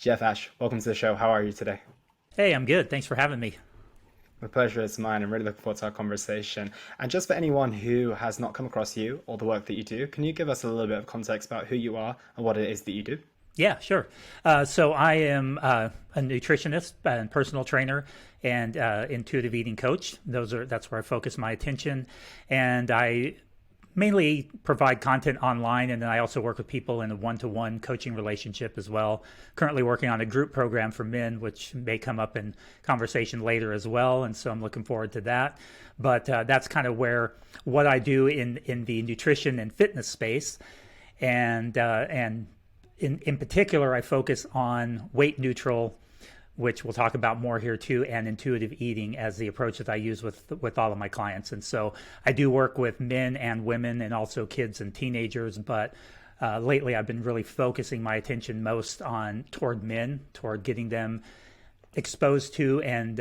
Jeff Ash, welcome to the show. How are you today? Hey, I'm good. Thanks for having me. The pleasure is mine. I'm really looking forward to our conversation. And just for anyone who has not come across you or the work that you do, can you give us a little bit of context about who you are and what it is that you do? Yeah, sure. So I am a nutritionist and personal trainer and intuitive eating coach. That's where I focus my attention, and I mainly provide content online, and then I also work with people in a one-to-one coaching relationship as well. Currently working on a group program for men, which may come up in conversation later as well, and so I'm looking forward to that. But that's kind of where what I do in the nutrition and fitness space, and in particular, I focus on weight neutral, which we'll talk about more here too, and intuitive eating as the approach that I use with all of my clients. And so I do work with men and women and also kids and teenagers, but lately I've been really focusing my attention most on toward men, toward getting them exposed to and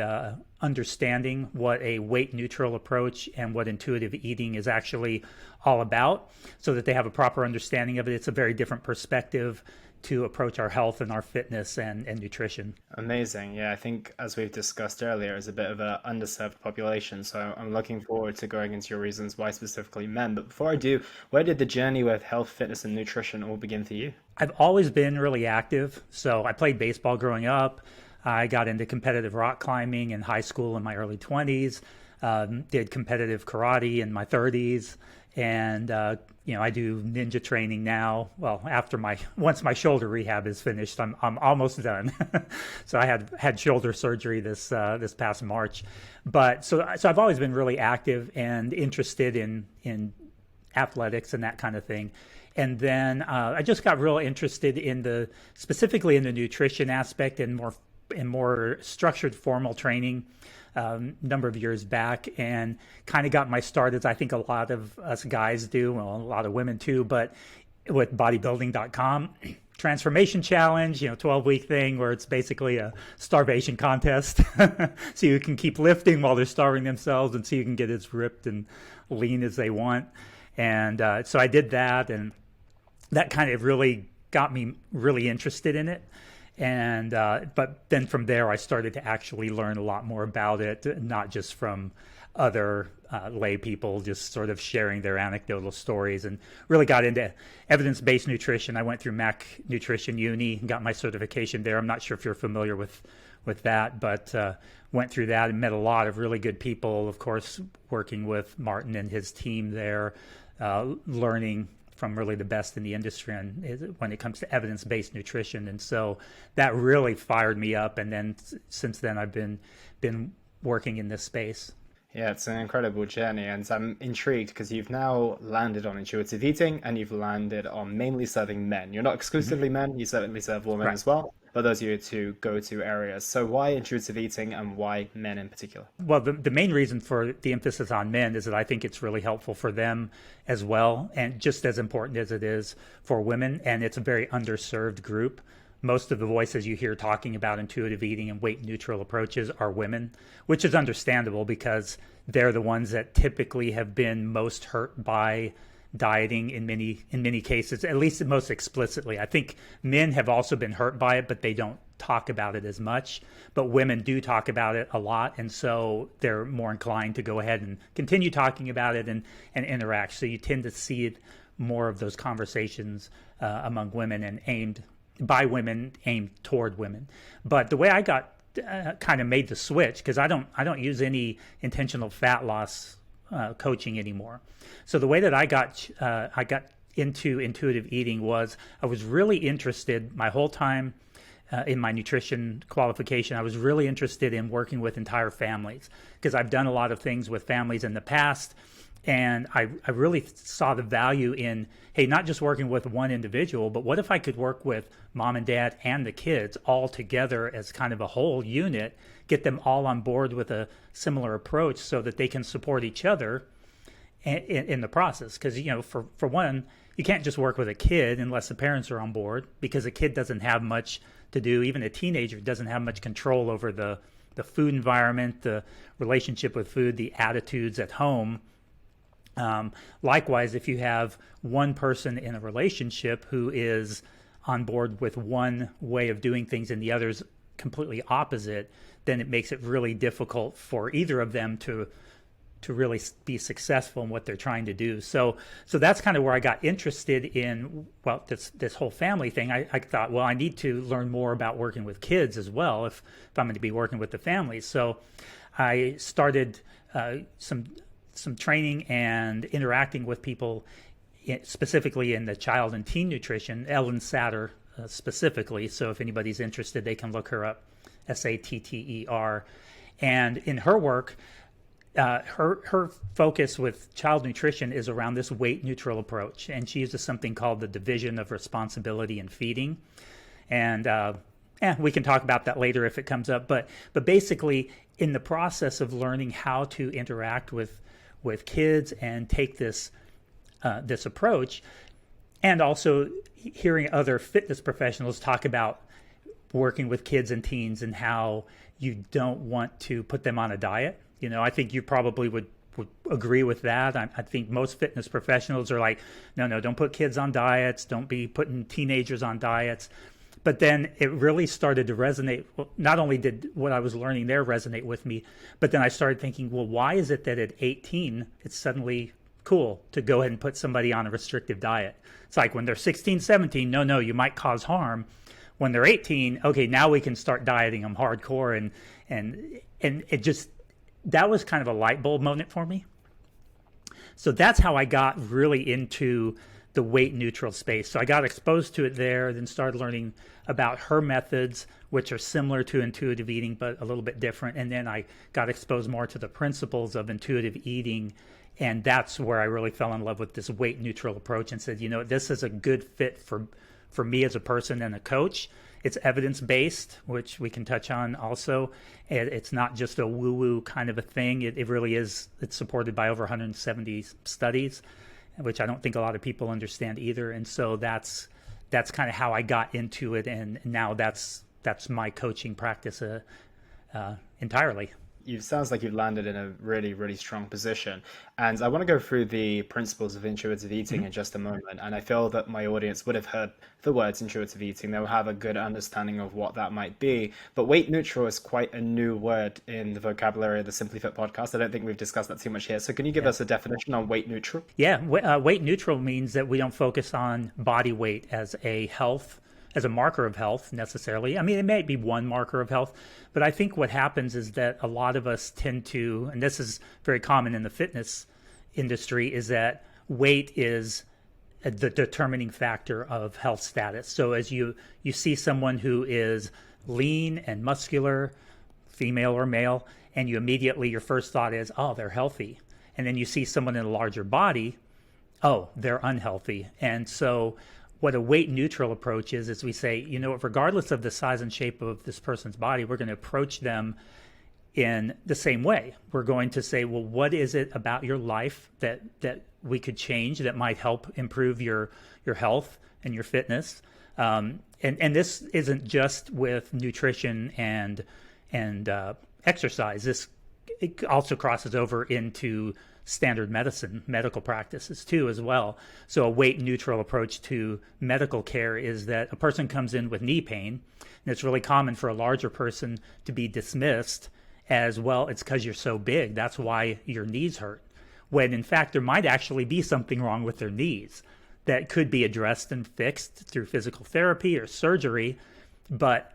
understanding what a weight neutral approach and what intuitive eating is actually all about so that they have a proper understanding of it. It's a very different perspective to approach our health and our fitness and nutrition. Amazing. Yeah, I think as we've discussed earlier, it's a bit of an underserved population. So I'm looking forward to going into your reasons why specifically men. But before I do, where did the journey with health, fitness, and nutrition all begin for you? I've always been really active. So I played baseball growing up. I got into competitive rock climbing in high school in my early 20s, did competitive karate in my 30s, and I do ninja training now. Well, once my shoulder rehab is finished, I'm almost done. So I had shoulder surgery this past March, but so I've always been really active and interested in athletics and that kind of thing. And then I just got real interested specifically in the nutrition aspect and more structured formal training number of years back, and kind of got my start as I think a lot of us guys do, well, a lot of women too, but with bodybuilding.com transformation challenge, 12-week thing where it's basically a starvation contest. So you can keep lifting while they're starving themselves and so you can get as ripped and lean as they want. And so I did that, and that kind of really got me really interested in it. And but then from there, I started to actually learn a lot more about it, not just from other lay people, just sort of sharing their anecdotal stories, and really got into evidence-based nutrition. I went through Mac Nutrition Uni and got my certification there. I'm not sure if you're familiar with that, but went through that and met a lot of really good people, of course, working with Martin and his team there, learning from really the best in the industry when it comes to evidence-based nutrition. And so that really fired me up. And then since then, I've been working in this space. Yeah, it's an incredible journey, and I'm intrigued because you've now landed on intuitive eating and you've landed on mainly serving men. You're not exclusively men, you certainly serve women Right. as well, but those are your two go-to areas. So why intuitive eating and why men in particular? Well, the main reason for the emphasis on men is that I think it's really helpful for them as well, and just as important as it is for women. And it's a very underserved group. Most of the voices you hear talking about intuitive eating and weight neutral approaches are women, which is understandable because they're the ones that typically have been most hurt by dieting in many cases, at least most explicitly. I think men have also been hurt by it, but they don't talk about it as much. But women do talk about it a lot, and so they're more inclined to go ahead and continue talking about it and interact. So you tend to see it more of those conversations among women and aimed toward women. But the way I got kind of made the switch, because I don't use any intentional fat loss coaching anymore. So the way that I got into intuitive eating was I was really interested my whole time in my nutrition qualification. I was really interested in working with entire families because I've done a lot of things with families in the past. And I really saw the value in, hey, not just working with one individual, but what if I could work with mom and dad and the kids all together as kind of a whole unit, get them all on board with a similar approach so that they can support each other in the process. Because, for one, you can't just work with a kid unless the parents are on board, because a kid doesn't have much to do. Even a teenager doesn't have much control over the food environment, the relationship with food, the attitudes at home. Likewise, if you have one person in a relationship who is on board with one way of doing things and the other's completely opposite, then it makes it really difficult for either of them to really be successful in what they're trying to do. So that's kind of where I got interested in, well, this whole family thing. I thought, well, I need to learn more about working with kids as well if I'm going to be working with the families. So I started some training and interacting with people, specifically in the child and teen nutrition. Ellen Satter specifically. So if anybody's interested, they can look her up, Satter. And in her work, her focus with child nutrition is around this weight neutral approach, and she uses something called the division of responsibility in feeding. And we can talk about that later if it comes up. But basically, in the process of learning how to interact with kids and take this approach, and also hearing other fitness professionals talk about working with kids and teens and how you don't want to put them on a diet. You know, I think you probably would agree with that. I think most fitness professionals are like, no, don't put kids on diets. Don't be putting teenagers on diets. But then it really started to resonate. Well, not only did what I was learning there resonate with me, but then I started thinking, well, why is it that at 18, it's suddenly cool to go ahead and put somebody on a restrictive diet? It's like when they're 16, 17, no, you might cause harm. When they're 18, okay, now we can start dieting them hardcore. And it just, that was kind of a light bulb moment for me. So that's how I got really into the weight neutral space. So I got exposed to it there, then started learning about her methods, which are similar to intuitive eating, but a little bit different. And then I got exposed more to the principles of intuitive eating. And that's where I really fell in love with this weight neutral approach and said, this is a good fit for me as a person and a coach. It's evidence-based, which we can touch on also. It's not just a woo-woo kind of a thing. It really is. It's supported by over 170 studies, which I don't think a lot of people understand either. And so that's kind of how I got into it. And now that's my coaching practice entirely. It sounds like you've landed in a really, really strong position. And I want to go through the principles of intuitive eating in just a moment. And I feel that my audience would have heard the words intuitive eating. They will have a good understanding of what that might be. But weight neutral is quite a new word in the vocabulary of the Simply Fit podcast. I don't think we've discussed that too much here. So can you give us a definition on weight neutral? Yeah, weight neutral means that we don't focus on body weight as a marker of health necessarily. I mean, it may be one marker of health, but I think what happens is that a lot of us tend to, and this is very common in the fitness industry, is that weight is the determining factor of health status. So as you see someone who is lean and muscular, female or male, and your first thought is, oh, they're healthy. And then you see someone in a larger body, oh, they're unhealthy. And so what a weight neutral approach is we say, regardless of the size and shape of this person's body, we're going to approach them in the same way. We're going to say, well, what is it about your life that we could change that might help improve your health and your fitness? And this isn't just with nutrition and exercise. It also crosses over into standard medical practices too as well. So a weight neutral approach to medical care is that a person comes in with knee pain, and it's really common for a larger person to be dismissed as, well, it's because you're so big, that's why your knees hurt. When in fact there might actually be something wrong with their knees that could be addressed and fixed through physical therapy or surgery, but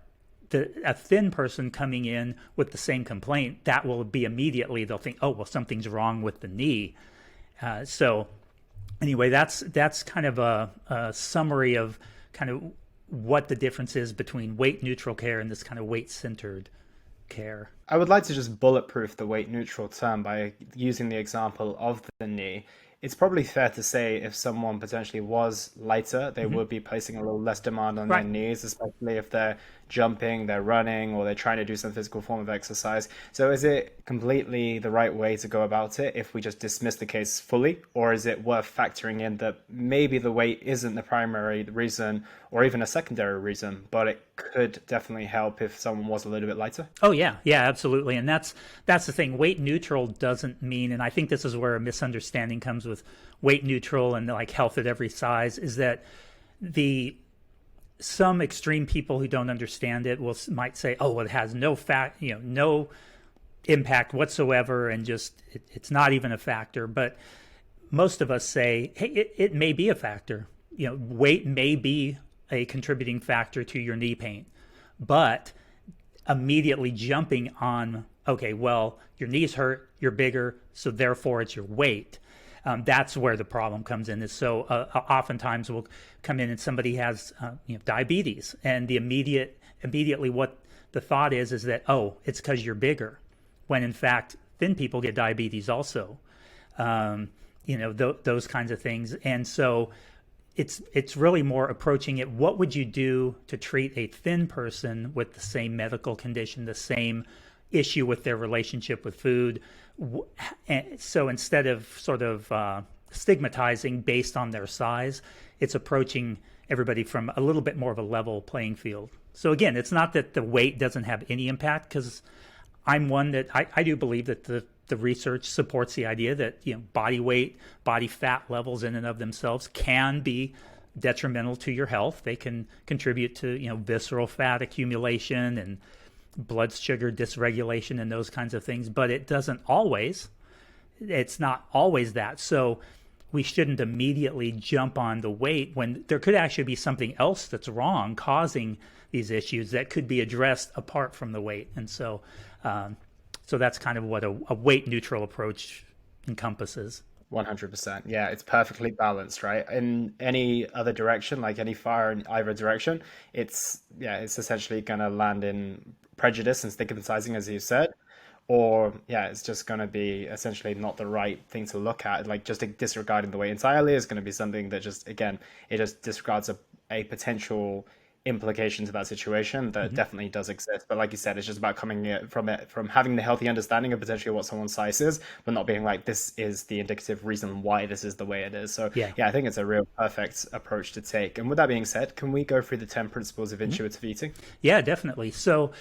a thin person coming in with the same complaint, that will be immediately, they'll think, oh, well, something's wrong with the knee. So anyway, that's kind of a summary of kind of what the difference is between weight neutral care and this kind of weight centered care. I would like to just bulletproof the weight neutral term by using the example of the knee. It's probably fair to say if someone potentially was lighter, they would be placing a little less demand on their knees, especially if they're jumping, they're running, or they're trying to do some physical form of exercise. So is it completely the right way to go about it if we just dismiss the case fully? Or is it worth factoring in that maybe the weight isn't the primary reason or even a secondary reason, but it could definitely help if someone was a little bit lighter? Oh, yeah, absolutely. And that's the thing. Weight neutral doesn't mean, and I think this is where a misunderstanding comes with weight neutral and like health at every size, is that some extreme people who don't understand it might say, "Oh, well, it has no fact, no impact whatsoever, and just it's not even a factor." But most of us say, "Hey, it may be a factor. Weight may be a contributing factor to your knee pain," but immediately jumping on, okay, well, your knees hurt, you're bigger, so therefore it's your weight. That's where the problem comes in. Is so oftentimes we'll come in and somebody has diabetes, and immediately what the thought is that, oh, it's because you're bigger, when in fact thin people get diabetes also. Those kinds of things, and so it's really more approaching it. What would you do to treat a thin person with the same medical condition, the same issue with their relationship with food? So instead of sort of stigmatizing based on their size, it's approaching everybody from a little bit more of a level playing field. So again, it's not that the weight doesn't have any impact, because I'm one that I do believe that the research supports the idea that body weight, body fat levels in and of themselves can be detrimental to your health. They can contribute to visceral fat accumulation and blood sugar dysregulation and those kinds of things, but it's not always that. So we shouldn't immediately jump on the weight when there could actually be something else that's wrong causing these issues that could be addressed apart from the weight. And so that's kind of what a weight neutral approach encompasses. 100%. Yeah, it's perfectly balanced, right? In any other direction, like any fire in either direction, it's essentially going to land in prejudice and stigmatizing, as you said, or it's just going to be essentially not the right thing to look at. Like just disregarding the weight entirely is going to be something that just, again, it just disregards a potential implication to that situation that definitely does exist. But like you said, it's just about coming from having the healthy understanding of potentially what someone's size is, but not being like, this is the indicative reason why this is the way it is. So Yeah. I think it's a real perfect approach to take. And with that being said, can we go through the 10 principles of intuitive eating? Yeah, definitely. So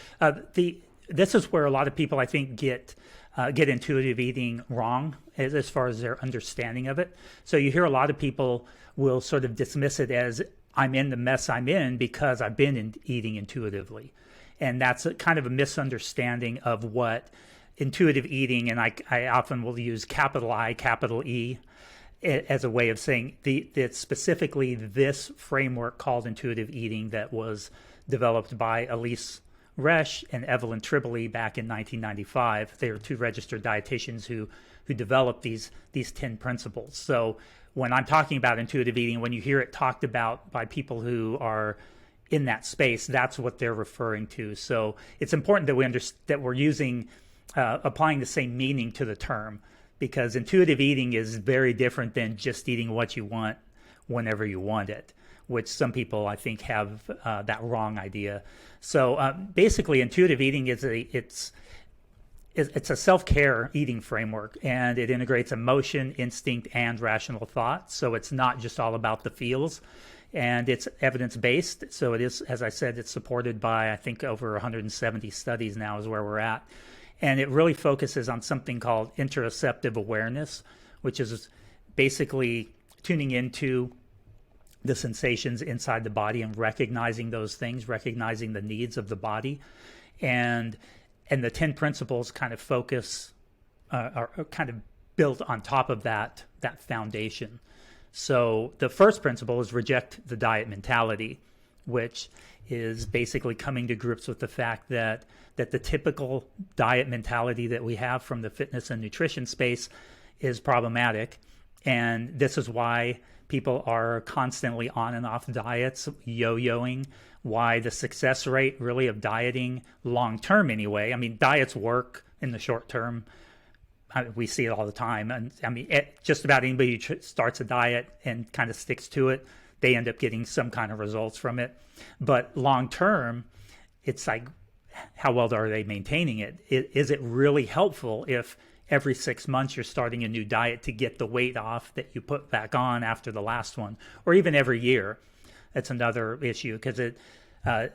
this is where a lot of people, I think, get intuitive eating wrong as far as their understanding of it. So you hear a lot of people will sort of dismiss it as, I'm in the mess I'm in because I've been eating intuitively. And that's kind of a misunderstanding of what intuitive eating, and I often will use capital I, capital E, as a way of saying that specifically this framework called intuitive eating that was developed by Elise Resch and Evelyn Tribole back in 1995. They were two registered dietitians who developed these 10 principles. So when I'm talking about intuitive eating, when you hear it talked about by people who are in that space, that's what they're referring to. So it's important that we understand that we're applying the same meaning to the term, because intuitive eating is very different than just eating what you want whenever you want it, which some people, I think, have that wrong idea. So basically, intuitive eating it's a self-care eating framework, and it integrates emotion, instinct, and rational thought. So it's not just all about the feels, and it's evidence-based. So it is, as I said, it's supported by, I think, over 170 studies now is where we're at. And it really focuses on something called interoceptive awareness, which is basically tuning into the sensations inside the body and recognizing those things, recognizing the needs of the body. And the 10 principles kind of are kind of built on top of that foundation. So the first principle is reject the diet mentality, which is basically coming to grips with the fact that the typical diet mentality that we have from the fitness and nutrition space is problematic. And this is why people are constantly on and off diets, yo-yoing, why the success rate really of dieting long-term anyway. I mean, diets work in the short term. We see it all the time. And I mean, just about anybody who starts a diet and kind of sticks to it, they end up getting some kind of results from it. But long-term, it's like, how well are they maintaining it? Is it really helpful if every 6 months you're starting a new diet to get the weight off that you put back on after the last one, or even every year? That's another issue, because a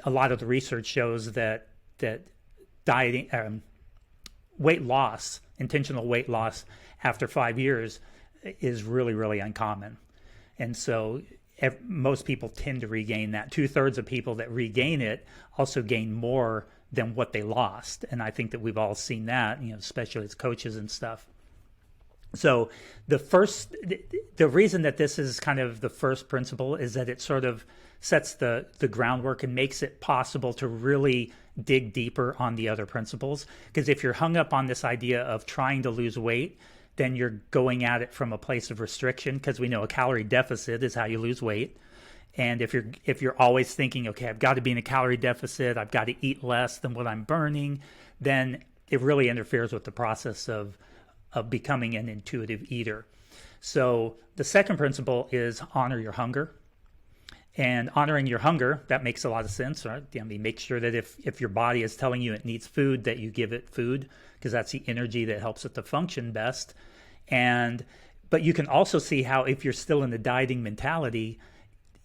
lot of the research shows that dieting, weight loss, intentional weight loss after 5 years is really, really uncommon. And so most people tend to regain that. 2/3 of people that regain it also gain more than what they lost. And I think that we've all seen that, especially as coaches and stuff. So the reason that this is kind of the first principle is that it sort of sets the groundwork and makes it possible to really dig deeper on the other principles. Because if you're hung up on this idea of trying to lose weight, then you're going at it from a place of restriction, because we know a calorie deficit is how you lose weight. And if you're always thinking, okay, I've got to be in a calorie deficit, I've got to eat less than what I'm burning, then it really interferes with the process of becoming an intuitive eater. So the second principle is honor your hunger. And honoring your hunger, that makes a lot of sense, right? I mean, make sure that if your body is telling you it needs food, that you give it food, because that's the energy that helps it to function best. But you can also see how, if you're still in the dieting mentality,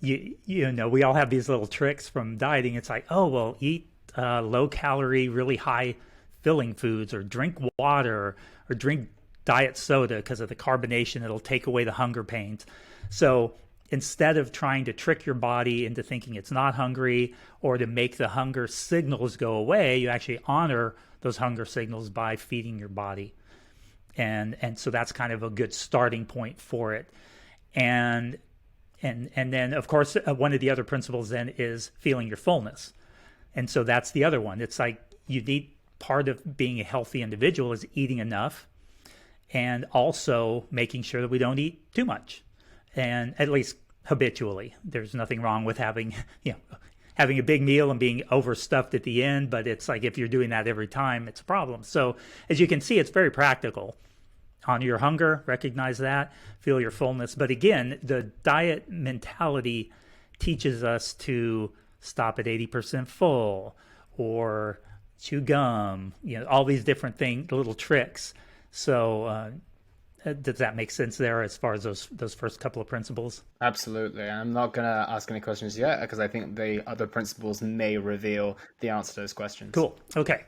we all have these little tricks from dieting. It's like, oh, well, eat low calorie, really high filling foods, or drink water, or drink diet soda, because of the carbonation, it'll take away the hunger pains. So instead of trying to trick your body into thinking it's not hungry, or to make the hunger signals go away, you actually honor those hunger signals by feeding your body. And so that's kind of a good starting point for it. And then, of course, one of the other principles then is feeling your fullness. And so that's the other one. It's like, you need, part of being a healthy individual is eating enough, and also making sure that we don't eat too much. And at least habitually. There's nothing wrong with having a big meal and being overstuffed at the end, but it's like, if you're doing that every time, it's a problem. So as you can see, it's very practical. Honor your hunger, recognize that, feel your fullness. But again, the diet mentality teaches us to stop at 80% full, or chew gum, all these different things, little tricks. So does that make sense there as far as those first couple of principles? Absolutely. I'm not going to ask any questions yet, because I think the other principles may reveal the answer to those questions. Cool. Okay.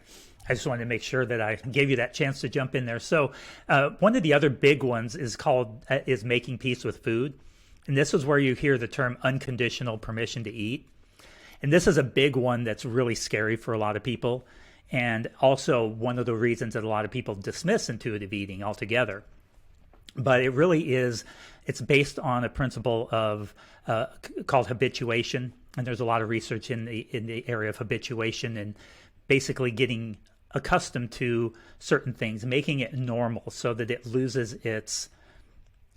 I just wanted to make sure that I gave you that chance to jump in there. So one of the other big ones is making peace with food. And this is where you hear the term unconditional permission to eat. And this is a big one that's really scary for a lot of people. And also one of the reasons that a lot of people dismiss intuitive eating altogether. But it really is, it's based on a principle of called habituation. And there's a lot of research in the area of habituation, and basically getting accustomed to certain things, making it normal so that it loses its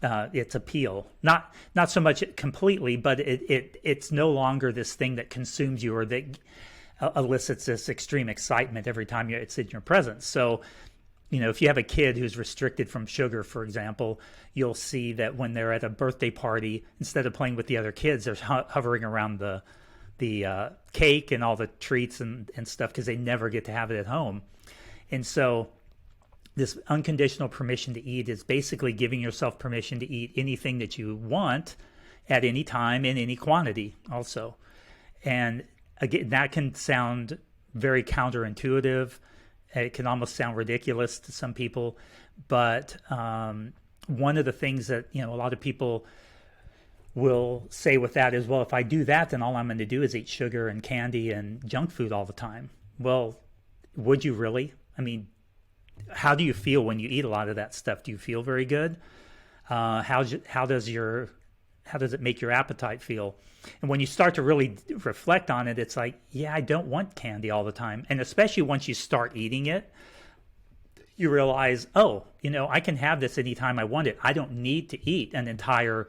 appeal. Not so much completely, but it's no longer this thing that consumes you, or that elicits this extreme excitement every time it's in your presence. So, if you have a kid who's restricted from sugar, for example, you'll see that when they're at a birthday party, instead of playing with the other kids, they're hovering around the cake and all the treats and stuff, because they never get to have it at home. And so this unconditional permission to eat is basically giving yourself permission to eat anything that you want at any time in any quantity also. And again, that can sound very counterintuitive. It can almost sound ridiculous to some people. But one of the things that, a lot of people will say with that is, well, if I do that, then all I'm going to do is eat sugar and candy and junk food all the time. Well, would you really? I mean, how do you feel when you eat a lot of that stuff? Do you feel very good? How does it make your appetite feel? And when you start to really reflect on it, it's like, yeah, I don't want candy all the time. And especially once you start eating it, you realize, oh, I can have this anytime I want it. I don't need to eat an entire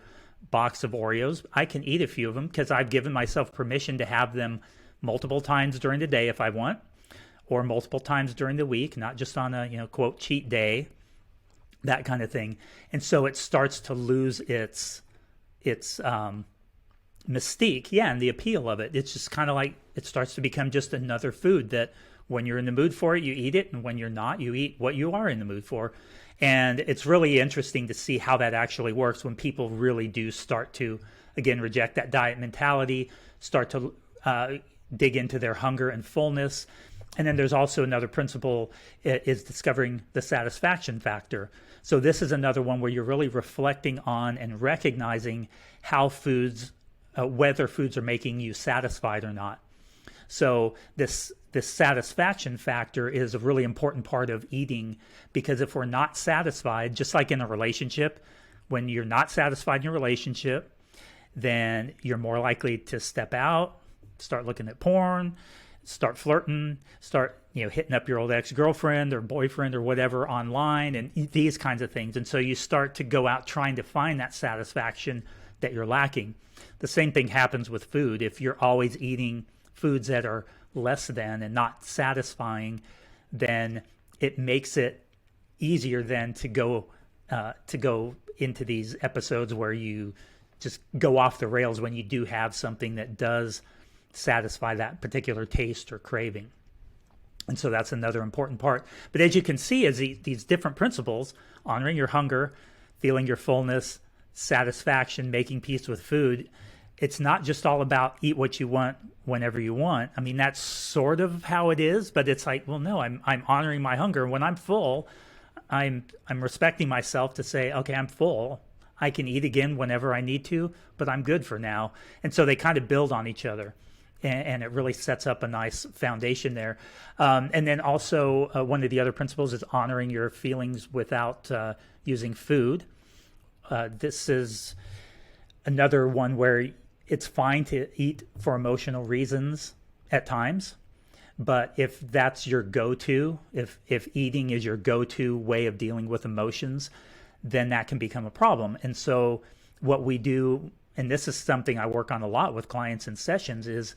box of Oreos. I can eat a few of them, because I've given myself permission to have them multiple times during the day if I want, or multiple times during the week, not just on a, quote, cheat day, that kind of thing. And so it starts to lose its mystique, and the appeal of it. It's just kind of like, it starts to become just another food that when you're in the mood for it, you eat it, and when you're not, you eat what you are in the mood for. And it's really interesting to see how that actually works when people really do start to, again, reject that diet mentality, start to dig into their hunger and fullness. And then there's also another principle, is discovering the satisfaction factor. So this is another one where you're really reflecting on and recognizing how foods whether foods are making you satisfied or not. So this satisfaction factor is a really important part of eating, because if we're not satisfied, just like in a relationship, when you're not satisfied in your relationship, then you're more likely to step out, start looking at porn, start flirting, start hitting up your old ex-girlfriend or boyfriend or whatever online, and these kinds of things. And so you start to go out trying to find that satisfaction that you're lacking. The same thing happens with food. If you're always eating foods that are less than and not satisfying, then it makes it easier then to go into these episodes where you just go off the rails when you do have something that does satisfy that particular taste or craving. And so that's another important part. But as you can see, as these different principles, honoring your hunger, feeling your fullness, satisfaction, making peace with food, it's not just all about eat what you want whenever you want. I mean, that's sort of how it is, but it's like, well, no, I'm honoring my hunger. When I'm full, I'm respecting myself to say, okay, I'm full. I can eat again whenever I need to, but I'm good for now. And so they kind of build on each other, and it really sets up a nice foundation there. And then also one of the other principles is honoring your feelings without using food. This is another one where it's fine to eat for emotional reasons at times, but if that's your go-to, if eating is your go-to way of dealing with emotions, then that can become a problem. And so what we do, and this is something I work on a lot with clients in sessions, is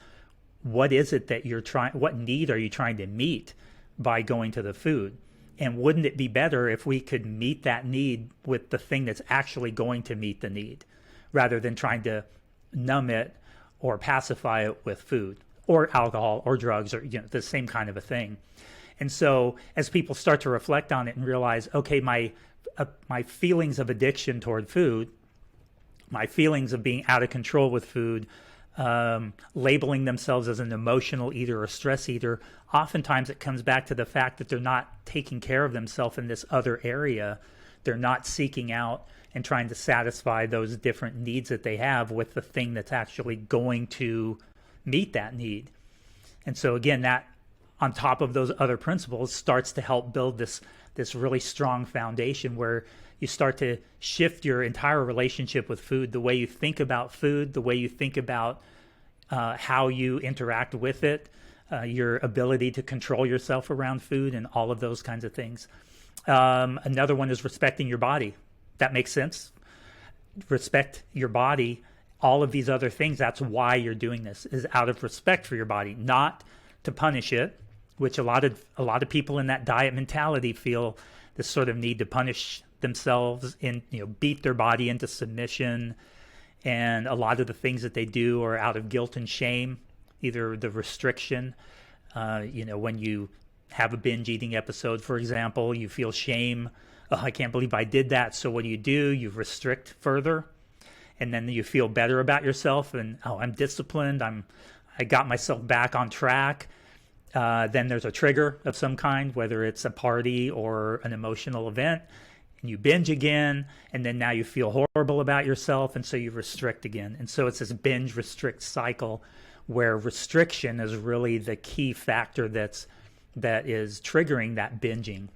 what is it that what need are you trying to meet by going to the food? And wouldn't it be better if we could meet that need with the thing that's actually going to meet the need, rather than trying to numb it or pacify it with food or alcohol or drugs, or the same kind of a thing. And so as people start to reflect on it and realize, okay, my feelings of addiction toward food, my feelings of being out of control with food, labeling themselves as an emotional eater or stress eater, oftentimes it comes back to the fact that they're not taking care of themselves in this other area. They're not seeking out and trying to satisfy those different needs that they have with the thing that's actually going to meet that need. And so again, that on top of those other principles starts to help build this really strong foundation where you start to shift your entire relationship with food, the way you think about food, the way you think about how you interact with it, your ability to control yourself around food, and all of those kinds of things. Another one is respecting your body. That makes sense. Respect your body. All of these other things, that's why you're doing this, is out of respect for your body, not to punish it, which a lot of people in that diet mentality feel this sort of need to punish themselves and beat their body into submission. And a lot of the things that they do are out of guilt and shame, either the restriction, when you have a binge eating episode, for example, you feel shame. Oh, I can't believe I did that. So what do? You restrict further, and then you feel better about yourself, and I'm disciplined. I got myself back on track. Then there's a trigger of some kind, whether it's a party or an emotional event, and you binge again, and then now you feel horrible about yourself, and so you restrict again. And so it's this binge restrict cycle where restriction is really the key factor that is triggering that binging.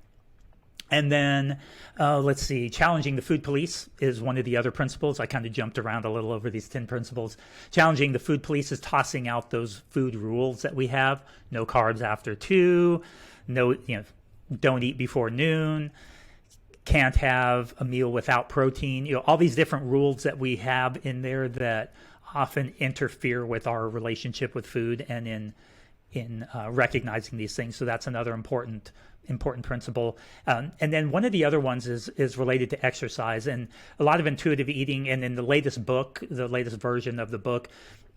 And then, let's see, challenging the food police is one of the other principles. I kind of jumped around a little over these 10 principles. Challenging the food police is tossing out those food rules that we have. No carbs after 2, don't eat before noon, can't have a meal without protein. All these different rules that we have in there that often interfere with our relationship with food and in recognizing these things. So that's another important principle. And then one of the other ones is related to exercise, and a lot of intuitive eating. And in the latest version of the book,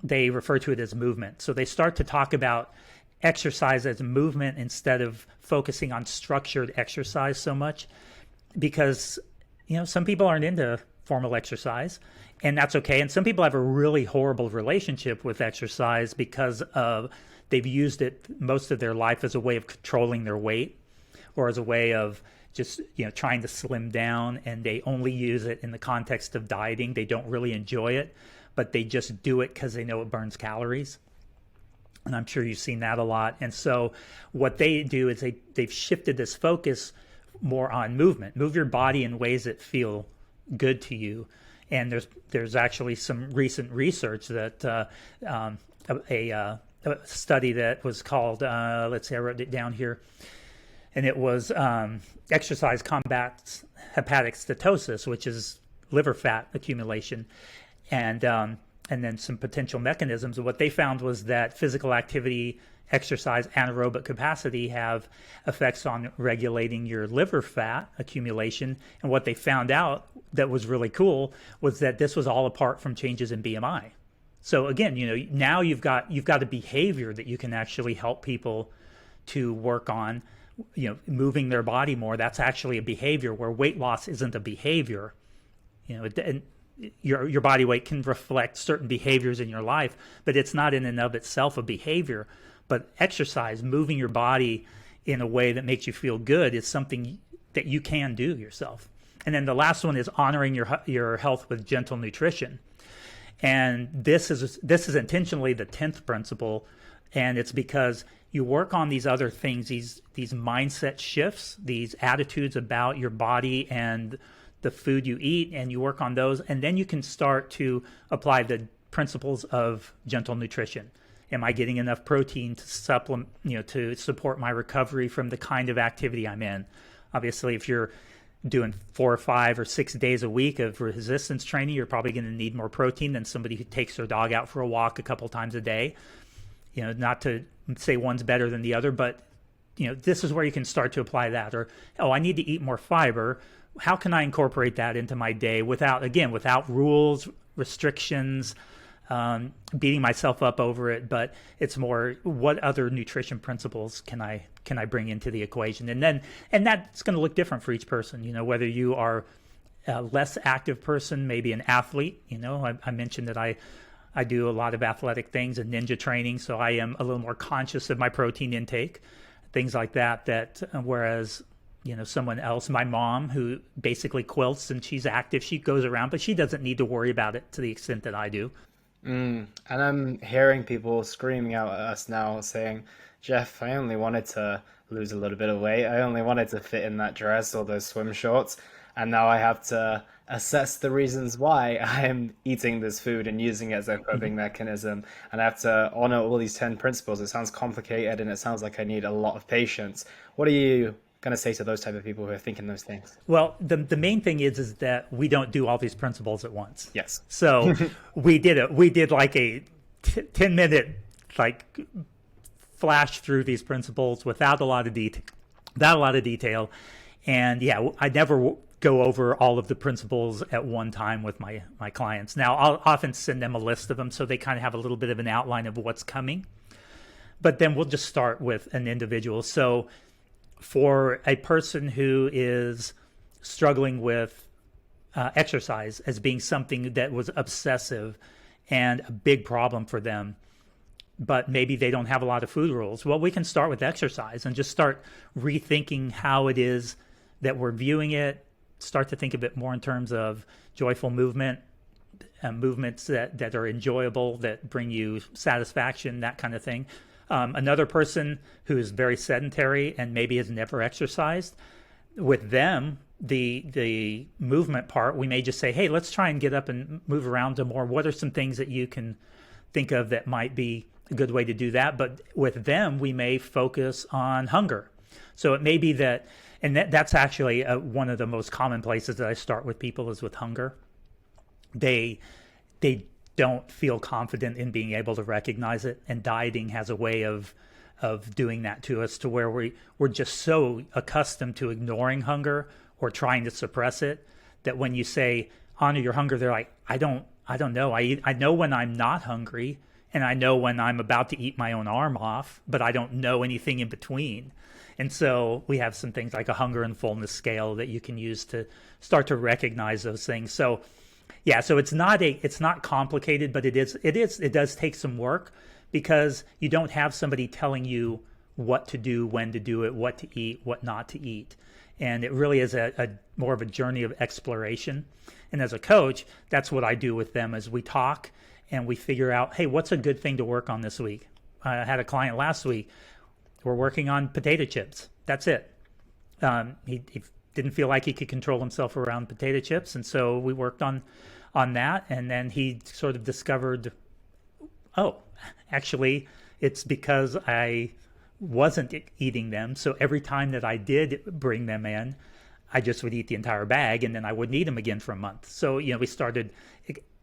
they refer to it as movement. So they start to talk about exercise as movement instead of focusing on structured exercise so much, because some people aren't into formal exercise, and that's okay. And some people have a really horrible relationship with exercise because they've used it most of their life as a way of controlling their weight, or as a way of just trying to slim down, and they only use it in the context of dieting. They don't really enjoy it. but they just do it because they know it burns calories. And I'm sure you've seen that a lot. And so what they do is they've shifted this focus more on movement. Move your body in ways that feel good to you. And there's actually some recent research that a study that was called, let's see, I wrote it down here, and it was exercise combats hepatic steatosis, which is liver fat accumulation, and then some potential mechanisms. And what they found was that physical activity, exercise, anaerobic capacity have effects on regulating your liver fat accumulation. And what they found out that was really cool was that this was all apart from changes in BMI. So again, now you've got a behavior that you can actually help people to work on, moving their body more. That's actually a behavior, where weight loss isn't a behavior. And your body weight can reflect certain behaviors in your life, but it's not in and of itself a behavior. But exercise, moving your body in a way that makes you feel good, is something that you can do yourself. And then the last one is honoring your health with gentle nutrition. And this is intentionally the 10th principle, and it's because you work on these other things, these mindset shifts, these attitudes about your body and the food you eat, and you work on those, and then you can start to apply the principles of gentle nutrition. Am I getting enough protein to supplement, to support my recovery from the kind of activity I'm in? Obviously, if you're doing 4 or 5 or 6 days a week of resistance training, you're probably going to need more protein than somebody who takes their dog out for a walk a couple times a day. Not to say one's better than the other, but this is where you can start to apply that. Or, I need to eat more fiber. How can I incorporate that into my day without rules, restrictions, beating myself up over it? But it's more, what other nutrition principles can I bring into the equation? And that's going to look different for each person. Whether you are a less active person, maybe an athlete. I mentioned that I do a lot of athletic things and ninja training, so I am a little more conscious of my protein intake, things like that. Whereas someone else, my mom, who basically quilts and she's active, she goes around, but she doesn't need to worry about it to the extent that I do. And I'm hearing people screaming out at us now saying, Jeff, I only wanted to lose a little bit of weight. I only wanted to fit in that dress or those swim shorts. And now I have to assess the reasons why I am eating this food and using it as a coping mechanism. And I have to honor all these 10 principles. It sounds complicated and it sounds like I need a lot of patience. What are you going to say to those type of people who are thinking those things? Well, the main thing is that we don't do all these principles at once. Yes. So we did like a 10-minute flash through these principles without a lot of detail. And I never go over all of the principles at one time with my clients. Now, I'll often send them a list of them so they kind of have a little bit of an outline of what's coming. But then we'll just start with an individual. So for a person who is struggling with exercise as being something that was obsessive and a big problem for them, but maybe they don't have a lot of food rules, well, we can start with exercise and just start rethinking how it is that we're viewing it, start to think a bit more in terms of joyful movement, movements that are enjoyable, that bring you satisfaction, that kind of thing. Another person who is very sedentary and maybe has never exercised, with them, the movement part, we may just say, hey, let's try and get up and move around to more. What are some things that you can think of that might be a good way to do that? But with them, we may focus on hunger. So it may be that, and that's actually one of the most common places that I start with people is with hunger. They don't feel confident in being able to recognize it, and dieting has a way of doing that to us, to where we're just so accustomed to ignoring hunger or trying to suppress it that when you say honor your hunger, they're like, I don't know. I know when I'm not hungry, and I know when I'm about to eat my own arm off, but I don't know anything in between. And so we have some things like a hunger and fullness scale that you can use to start to recognize those things. So yeah, so it's not complicated, but it does take some work, because you don't have somebody telling you what to do, when to do it, what to eat, what not to eat. And it really is a more of a journey of exploration. And as a coach, that's what I do with them as we talk and we figure out, hey, what's a good thing to work on this week? I had a client last week. We're working on potato chips. That's it. He didn't feel like he could control himself around potato chips, and so we worked on that. And then he sort of discovered, oh, actually, it's because I wasn't eating them. So every time that I did bring them in, I just would eat the entire bag, and then I wouldn't eat them again for a month. So we started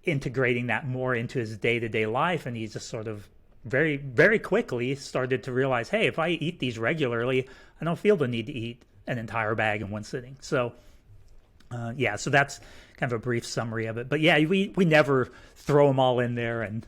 integrating that more into his day-to-day life, and he just sort of very, very quickly started to realize, hey, if I eat these regularly, I don't feel the need to eat an entire bag in one sitting. So, so that's kind of a brief summary of it. But yeah, we never throw them all in there, and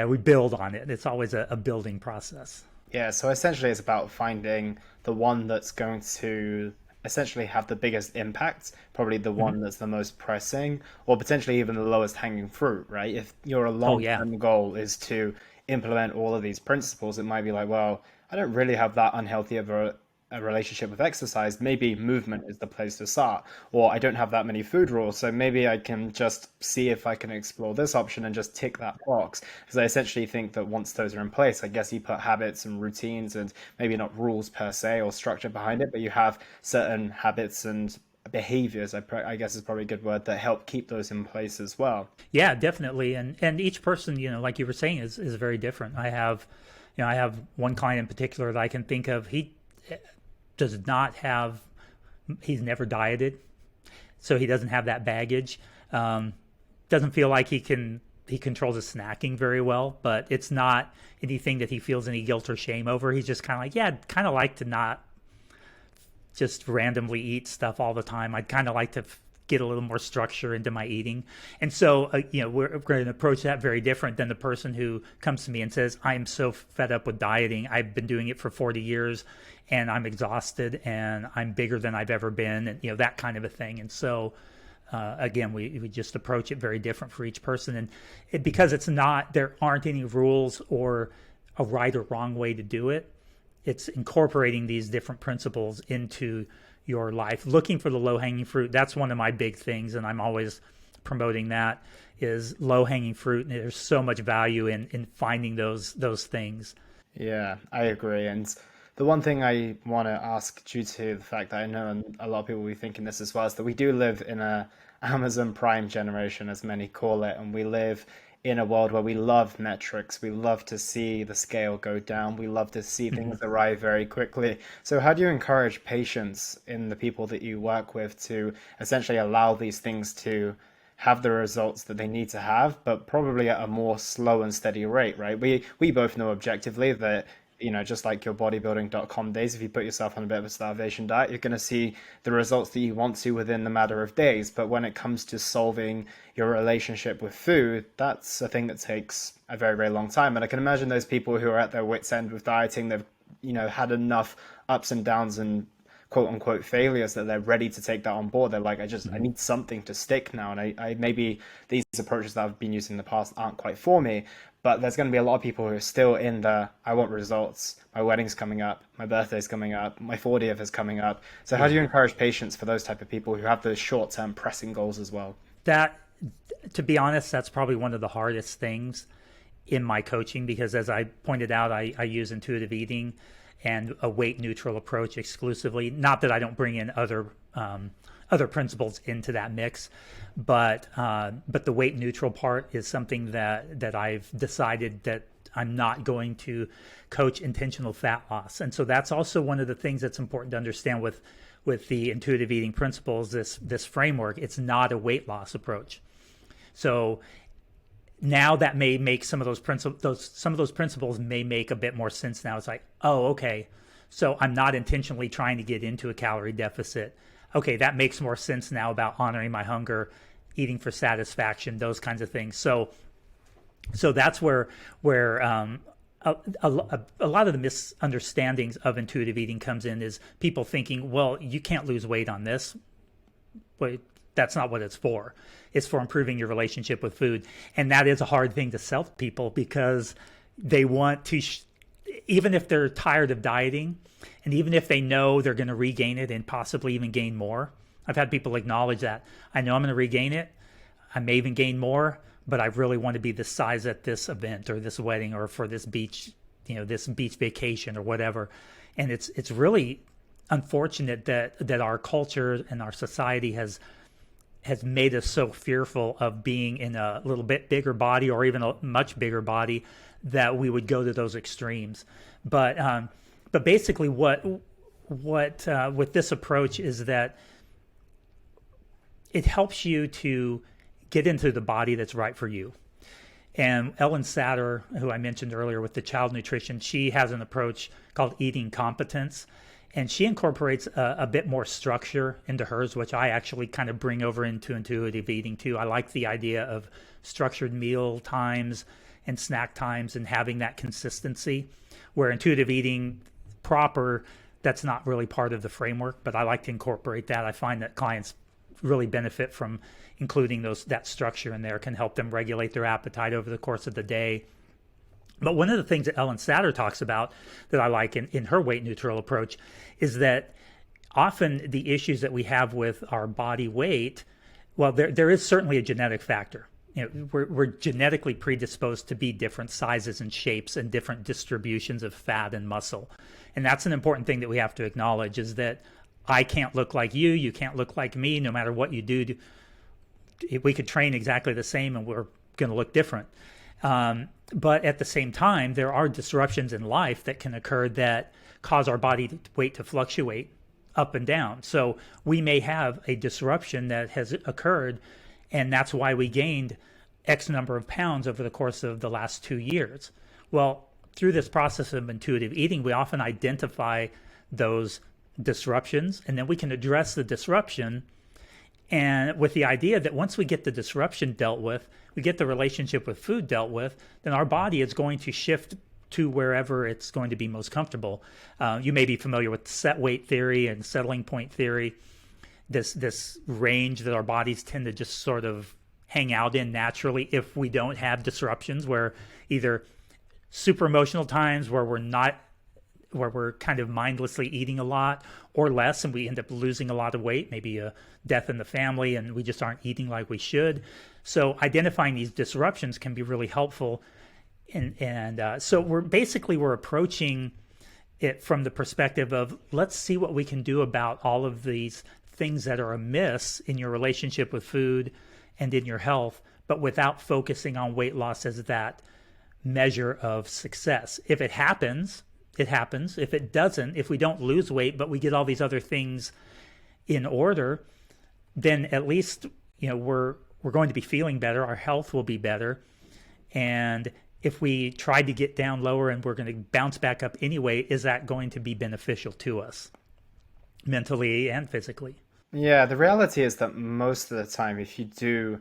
we build on it. It's always a building process. Yeah, so essentially it's about finding the one that's going to essentially have the biggest impact, probably the one that's the most pressing, or potentially even the lowest hanging fruit, right? If your Oh yeah. long-term goal is to implement all of these principles, it might be like, well, I don't really have that unhealthy of a relationship with exercise. Maybe movement is the place to start. Or I don't have that many food rules, so maybe I can just see if I can explore this option and just tick that box. Because I essentially think that once those are in place, I guess you put habits and routines and maybe not rules per se or structure behind it, but you have certain habits and behaviors, I guess is probably a good word, that help keep those in place as well. Yeah, definitely. And each person, like you were saying, is very different. I have one client in particular that I can think of. He does not have, he's never dieted, so he doesn't have that baggage. Doesn't feel like he controls his snacking very well, but it's not anything that he feels any guilt or shame over. He's just kind of like, yeah, I'd kind of like to not just randomly eat stuff all the time. I'd kind of like to get a little more structure into my eating. And so, we're going to approach that very different than the person who comes to me and says, I'm so fed up with dieting. I've been doing it for 40 years and I'm exhausted and I'm bigger than I've ever been. And, that kind of a thing. And so, again, we just approach it very different for each person. And because there aren't any rules or a right or wrong way to do it. It's incorporating these different principles into your life, looking for the low-hanging fruit. That's one of my big things, and I'm always promoting that, is low-hanging fruit. And there's so much value in finding those things. Yeah, I agree. And the one thing I want to ask, due to the fact that I know and a lot of people will be thinking this as well, is that we do live in a Amazon Prime generation, as many call it, and we live in a world where we love metrics. We love to see the scale go down. We love to see things arrive very quickly. So how do you encourage patience in the people that you work with to essentially allow these things to have the results that they need to have, but probably at a more slow and steady rate, right? We both know objectively that, just like your bodybuilding.com days, if you put yourself on a bit of a starvation diet, you're going to see the results that you want to within the matter of days. But when it comes to solving your relationship with food, that's a thing that takes a very, very long time. And I can imagine those people who are at their wits' end with dieting, they've, had enough ups and downs and quote unquote failures that they're ready to take that on board. They're like, I need something to stick now. And I maybe these approaches that I've been using in the past aren't quite for me, but there's going to be a lot of people who are still in the, I want results. My wedding's coming up. My birthday's coming up. My 40th is coming up. So how do you encourage patience for those type of people who have those short-term pressing goals as well? That, to be honest, that's probably one of the hardest things in my coaching, because as I pointed out, I use intuitive eating and a weight neutral approach exclusively. Not that I don't bring in other principles into that mix, but the weight neutral part is something that I've decided that I'm not going to coach intentional fat loss. And so that's also one of the things that's important to understand with the intuitive eating principles, this framework. It's not a weight loss approach. So now that may make some of those principles may make a bit more sense now. It's like, oh, okay, so I'm not intentionally trying to get into a calorie deficit. Okay, that makes more sense now about honoring my hunger, eating for satisfaction, those kinds of things. So that's where a lot of the misunderstandings of intuitive eating comes in, is people thinking, well, you can't lose weight on this. But that's not what it's for. It's for improving your relationship with food. And that is a hard thing to sell to people, because they want to, even if they're tired of dieting, and even if they know they're going to regain it and possibly even gain more. I've had people acknowledge that. I know I'm going to regain it. I may even gain more, but I really want to be this size at this event or this wedding or for this beach, this beach vacation or whatever. And it's really unfortunate that our culture and our society has made us so fearful of being in a little bit bigger body or even a much bigger body that we would go to those extremes. But basically, what with this approach is that it helps you to get into the body that's right for you. And Ellen Satter, who I mentioned earlier with the child nutrition, she has an approach called eating competence. And she incorporates a bit more structure into hers, which I actually kind of bring over into intuitive eating too. I like the idea of structured meal times and snack times and having that consistency, where intuitive eating proper, that's not really part of the framework, but I like to incorporate that. I find that clients really benefit from including that structure in there, can help them regulate their appetite over the course of the day. But one of the things that Ellen Satter talks about that I like in her weight neutral approach is that often the issues that we have with our body weight, well, there is certainly a genetic factor. We're genetically predisposed to be different sizes and shapes and different distributions of fat and muscle. And that's an important thing that we have to acknowledge, is that I can't look like you can't look like me, no matter what you do. We could train exactly the same and we're going to look different. But at the same time, there are disruptions in life that can occur that cause our body weight to fluctuate up and down. So we may have a disruption that has occurred, and that's why we gained X number of pounds over the course of the last 2 years. Well, through this process of intuitive eating, we often identify those disruptions, and then we can address the disruption. And with the idea that once we get the disruption dealt with, we get the relationship with food dealt with, then our body is going to shift to wherever it's going to be most comfortable. You may be familiar with set weight theory and settling point theory, this range that our bodies tend to just sort of hang out in naturally if we don't have disruptions, where either super emotional times where we're kind of mindlessly eating a lot, or less, and we end up losing a lot of weight, maybe a death in the family, and we just aren't eating like we should. So identifying these disruptions can be really helpful. And so we're approaching it from the perspective of, let's see what we can do about all of these things that are amiss in your relationship with food and in your health, but without focusing on weight loss as that measure of success. If it happens, it happens. If it doesn't, if we don't lose weight, but we get all these other things in order, then at least, we're going to be feeling better. Our health will be better. And if we tried to get down lower and we're going to bounce back up anyway, is that going to be beneficial to us mentally and physically? Yeah, the reality is that most of the time, if you do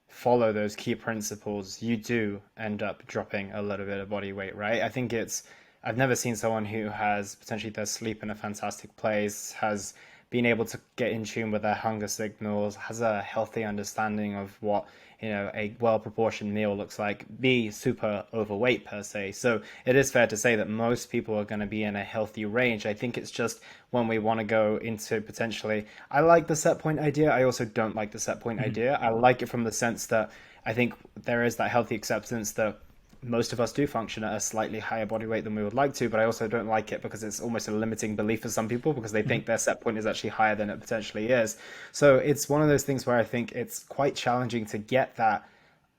follow those key principles, you do end up dropping a little bit of body weight, right? I've never seen someone who has potentially their sleep in a fantastic place, has been able to get in tune with their hunger signals, has a healthy understanding of what, a well-proportioned meal looks like, be super overweight per se. So it is fair to say that most people are going to be in a healthy range. I think it's just when we want to go into potentially, I like the set point idea. I also don't like the set point idea. I like it from the sense that I think there is that healthy acceptance that most of us do function at a slightly higher body weight than we would like to, but I also don't like it because it's almost a limiting belief for some people because they think their set point is actually higher than it potentially is. So it's one of those things where I think it's quite challenging to get that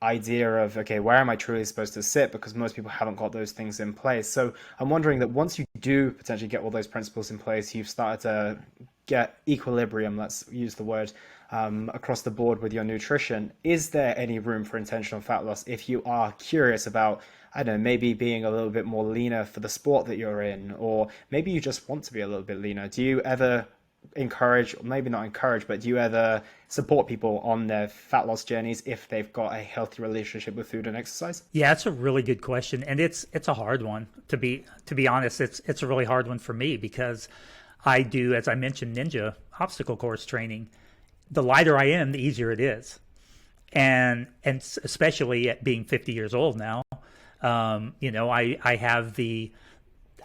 idea of, okay, where am I truly supposed to sit? Because most people haven't got those things in place. So I'm wondering that once you do potentially get all those principles in place, you've started to get equilibrium, let's use the word, across the board with your nutrition. Is there any room for intentional fat loss if you are curious about, I don't know, maybe being a little bit more leaner for the sport that you're in, or maybe you just want to be a little bit leaner? Do you ever encourage, or maybe not encourage, but do you ever support people on their fat loss journeys if they've got a healthy relationship with food and exercise? Yeah, it's a really good question, and it's a hard one. To be honest, it's a really hard one for me because I do, as I mentioned, ninja obstacle course training. The lighter I am, the easier it is. And especially at being 50 years old now, I have the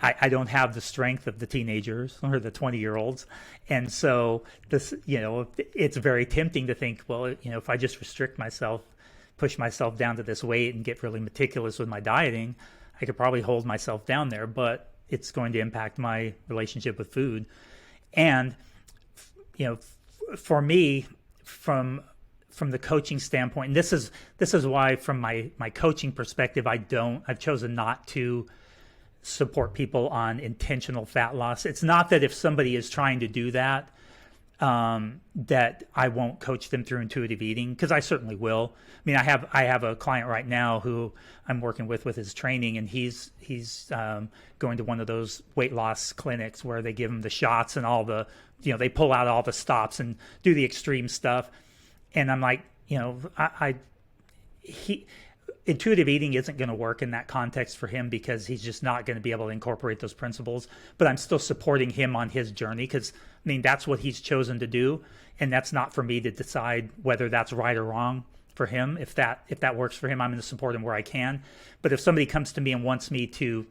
I don't have the strength of the teenagers or the 20-year-olds. And so this, it's very tempting to think, well, if I just restrict myself, push myself down to this weight and get really meticulous with my dieting, I could probably hold myself down there, but it's going to impact my relationship with food. And, for me, from the coaching standpoint, and this is why from my coaching perspective, I've chosen not to support people on intentional fat loss. It's not that if somebody is trying to do that, that I won't coach them through intuitive eating, because I certainly will. I mean, I have a client right now who I'm working with his training, and he's going to one of those weight loss clinics where they give him the shots and all the, they pull out all the stops and do the extreme stuff. And I'm like, intuitive eating isn't going to work in that context for him, because he's just not going to be able to incorporate those principles. But I'm still supporting him on his journey, because I mean, that's what he's chosen to do, and that's not for me to decide whether that's right or wrong for him. If that works for him, I'm going to support him where I can. But if somebody comes to me and wants me to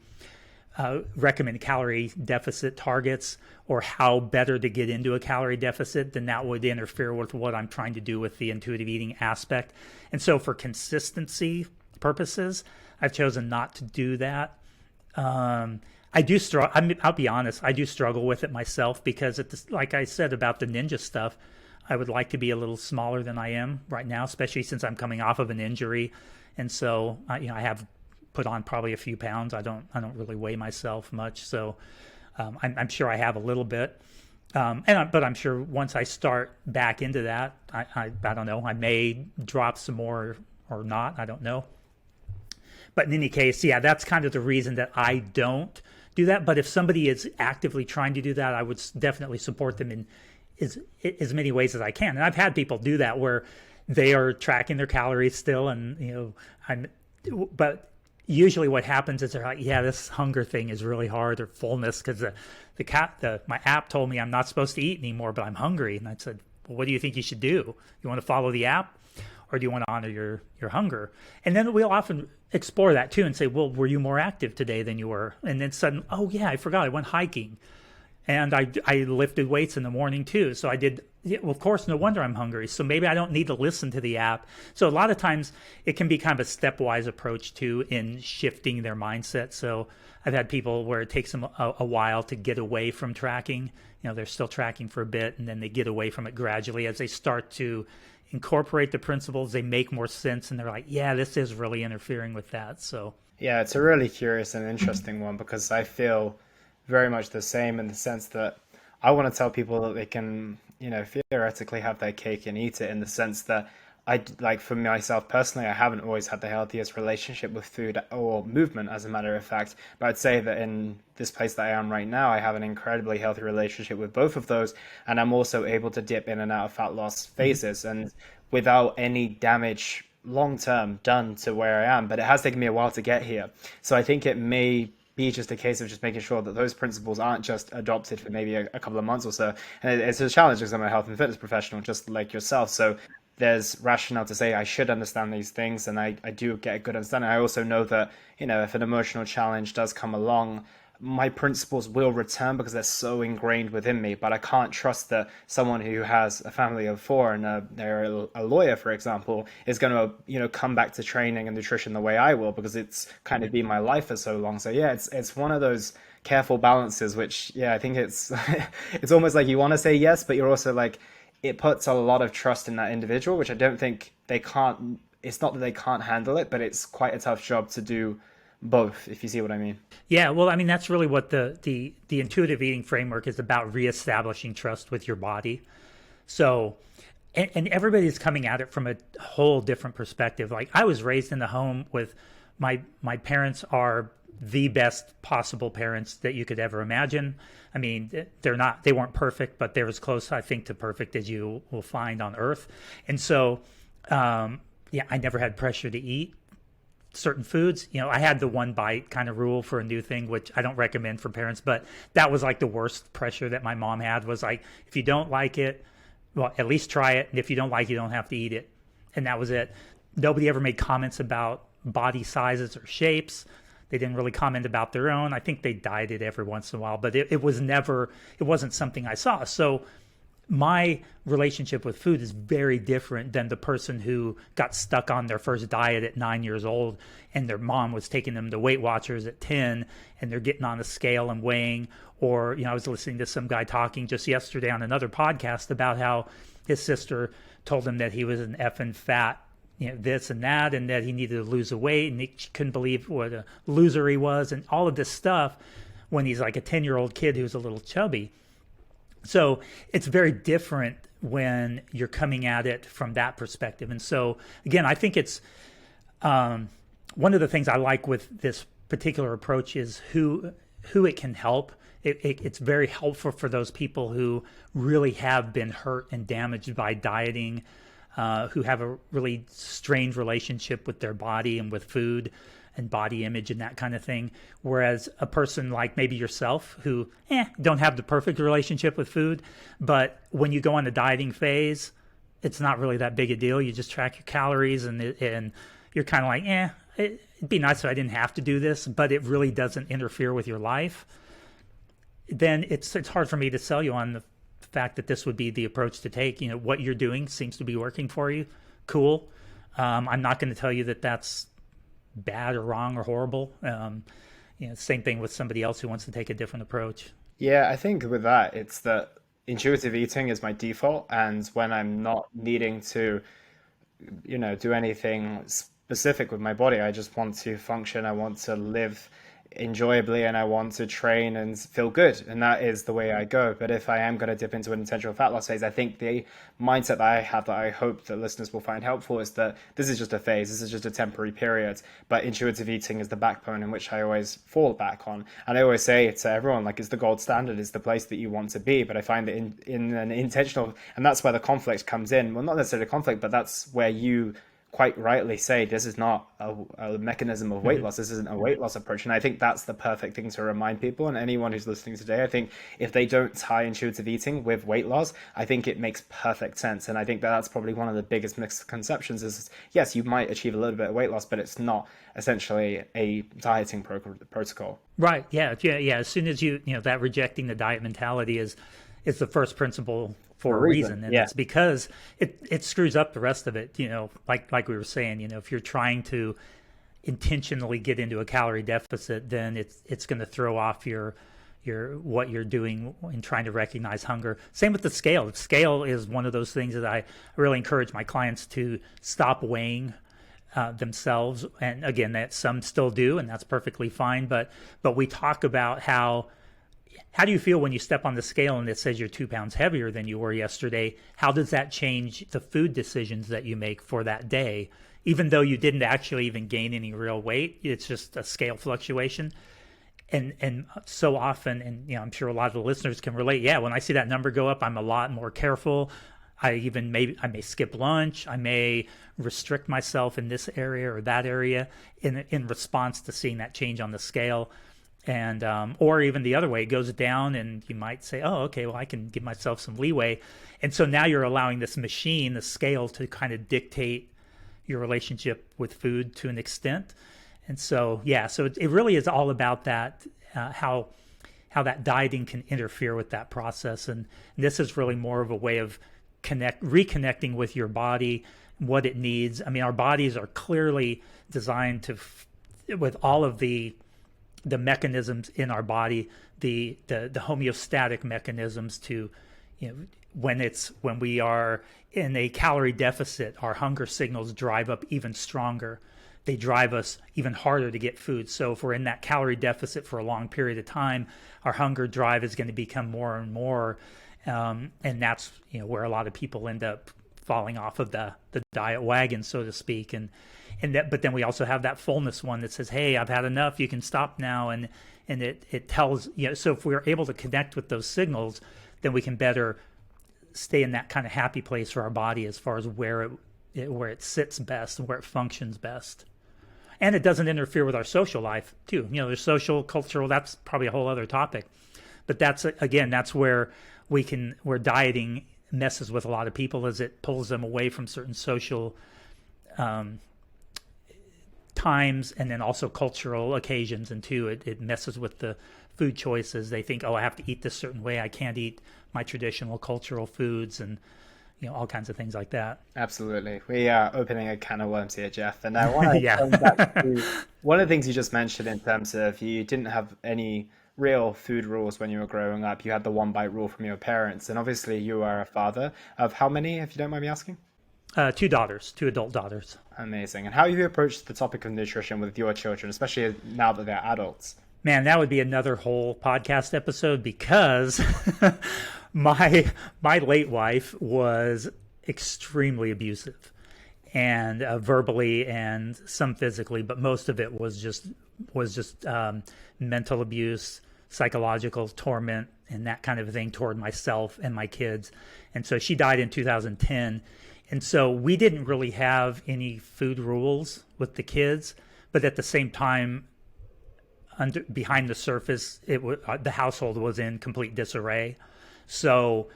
recommend calorie deficit targets or how better to get into a calorie deficit, then that would interfere with what I'm trying to do with the intuitive eating aspect. And so for consistency purposes, I've chosen not to do that. I do struggle. I'll be honest. I do struggle with it myself, because like I said about the ninja stuff, I would like to be a little smaller than I am right now, especially since I'm coming off of an injury. And so, I have put on probably a few pounds. I don't really weigh myself much. So, I'm sure I have a little bit. But I'm sure once I start back into that, I don't know, I may drop some more or not. I don't know. But in any case, yeah, that's kind of the reason that I don't do that. But if somebody is actively trying to do that, I would definitely support them in as many ways as I can. And I've had people do that where they are tracking their calories still, and but usually what happens is they're like, yeah, this hunger thing is really hard, or fullness, because my app told me I'm not supposed to eat anymore, but I'm hungry. And I said, well, what do you think you should do? You want to follow the app, or do you want to honor your hunger? And then we'll often explore that too and say, well, were you more active today than you were? And then suddenly, oh yeah, I forgot, I went hiking. And I lifted weights in the morning too. So I did, yeah, well, of course, no wonder I'm hungry. So maybe I don't need to listen to the app. So a lot of times it can be kind of a stepwise approach too in shifting their mindset. So I've had people where it takes them a while to get away from tracking. They're still tracking for a bit, and then they get away from it gradually as they start to incorporate the principles. They make more sense, and they're like, yeah, this is really interfering with that. So Yeah, it's a really curious and interesting one, because I feel very much the same, in the sense that I want to tell people that they can, theoretically have their cake and eat it, in the sense that like for myself personally, I haven't always had the healthiest relationship with food or movement, as a matter of fact. But I'd say that in this place that I am right now, I have an incredibly healthy relationship with both of those. And I'm also able to dip in and out of fat loss phases, and without any damage long term done to where I am. But it has taken me a while to get here. So I think it may be just a case of just making sure that those principles aren't just adopted for maybe a couple of months or so. And it's a challenge, because I'm a health and fitness professional, just like yourself. So there's rationale to say I should understand these things, and I do get a good understanding. I also know that, if an emotional challenge does come along, my principles will return, because they're so ingrained within me. But I can't trust that someone who has a family of four and they're a lawyer, for example, is going to, come back to training and nutrition the way I will, because it's kind of been my life for so long. So yeah, it's one of those careful balances, which, yeah, I think it's it's almost like you want to say yes, but you're also like, it puts a lot of trust in that individual, which I don't think they can't. It's not that they can't handle it, but it's quite a tough job to do both, if you see what I mean. yeah, well, I mean, that's really what the intuitive eating framework is about: reestablishing trust with your body. So, and everybody's coming at it from a whole different perspective. Like, I was raised in the home with my parents are the best possible parents that you could ever imagine. I mean, they weren't perfect, but they're as close, I think, to perfect as you will find on earth. And so, yeah, I never had pressure to eat certain foods. I had the one bite kind of rule for a new thing, which I don't recommend for parents, but that was like the worst pressure that my mom had, was like, if you don't like it, well, at least try it. And if you don't like it, you don't have to eat it. And that was it. Nobody ever made comments about body sizes or shapes. They didn't really comment about their own. I think they dieted every once in a while, but it was never, it wasn't something I saw. So my relationship with food is very different than the person who got stuck on their first diet at 9 years old and their mom was taking them to Weight Watchers at 10 and they're getting on a scale and weighing. Or, I was listening to some guy talking just yesterday on another podcast about how his sister told him that he was an effing fat, this and that, and that he needed to lose the weight, and he couldn't believe what a loser he was, and all of this stuff when he's like a 10-year-old kid who's a little chubby. So it's very different when you're coming at it from that perspective. And so, again, I think it's one of the things I like with this particular approach is who it can help. It's very helpful for those people who really have been hurt and damaged by dieting, who have a really strained relationship with their body and with food and body image and that kind of thing. Whereas a person like maybe yourself who don't have the perfect relationship with food, but when you go on the dieting phase, it's not really that big a deal. You just track your calories and you're kind of like, it'd be nice if I didn't have to do this, but it really doesn't interfere with your life. Then it's hard for me to sell you on the fact that this would be the approach to take. What you're doing seems to be working for you. Cool. I'm not going to tell you that that's bad or wrong or horrible. Same thing with somebody else who wants to take a different approach. Yeah, I think with that, it's that intuitive eating is my default. And when I'm not needing to, do anything specific with my body, I just want to function. I want to live enjoyably and I want to train and feel good. And that is the way I go. But if I am going to dip into an intentional fat loss phase, I think the mindset that I have that I hope that listeners will find helpful is that this is just a phase. This is just a temporary period. But intuitive eating is the backbone in which I always fall back on. And I always say to everyone, like, it's the gold standard, it's the place that you want to be. But I find that in an intentional, and that's where the conflict comes in. Well, not necessarily conflict, but that's where you quite rightly say this is not a mechanism of weight loss. This isn't a weight loss approach. And I think that's the perfect thing to remind people. And anyone who's listening today, I think if they don't tie intuitive eating with weight loss, I think it makes perfect sense. And I think that's probably one of the biggest misconceptions is, yes, you might achieve a little bit of weight loss, but it's not essentially a dieting protocol. Right. Yeah. As soon as that rejecting the diet mentality is the first principle for a reason. And it's because it screws up the rest of it. Like we were saying, if you're trying to intentionally get into a calorie deficit, then it's going to throw off your what you're doing in trying to recognize hunger. Same with the scale. The scale is one of those things that I really encourage my clients to stop weighing themselves. And again, that some still do, and that's perfectly fine. But we talk about how do you feel when you step on the scale and it says you're 2 pounds heavier than you were yesterday? How does that change the food decisions that you make for that day? Even though you didn't actually even gain any real weight, it's just a scale fluctuation. And so often, and I'm sure a lot of the listeners can relate. Yeah, when I see that number go up, I'm a lot more careful. I may skip lunch. I may restrict myself in this area or that area in response to seeing that change on the scale. And or even the other way, it goes down and you might say, oh, okay, well, I can give myself some leeway. And so now you're allowing this machine, the scale, to kind of dictate your relationship with food to an extent. And so, so it really is all about that, how that dieting can interfere with that process. And this is really more of a way of reconnecting with your body, what it needs. I mean, our bodies are clearly designed with all of the mechanisms in our body, the homeostatic mechanisms to, when we are in a calorie deficit, our hunger signals drive up even stronger. They drive us even harder to get food. So if we're in that calorie deficit for a long period of time, our hunger drive is going to become more and more. And that's, where a lot of people end up falling off of the diet wagon, so to speak. But then we also have that fullness one that says, hey, I've had enough, you can stop now. And it tells, so if we're able to connect with those signals, then we can better stay in that kind of happy place for our body as far as where it sits best and where it functions best. And it doesn't interfere with our social life too. There's social, cultural, that's probably a whole other topic. But that's where where dieting messes with a lot of people, as it pulls them away from certain social times, and then also cultural occasions. And two, it messes with the food choices. They think, oh, I have to eat this certain way. I can't eat my traditional cultural foods, and all kinds of things like that. Absolutely. We are opening a can of worms here, Jeff. And I want to Yeah. come back to one of the things you just mentioned in terms of you didn't have any real food rules when you were growing up. You had the one bite rule from your parents. And obviously, you are a father of how many, if you don't mind me asking? Two daughters, two adult daughters. Amazing. And how have you approached the topic of nutrition with your children, especially now that they're adults? Man, that would be another whole podcast episode because my late wife was extremely abusive, and verbally and some physically, but most of it was just mental abuse, psychological torment, and that kind of thing toward myself and my kids. And so she died in 2010, and so we didn't really have any food rules with the kids, but at the same time, behind the surface, the household was in complete disarray. So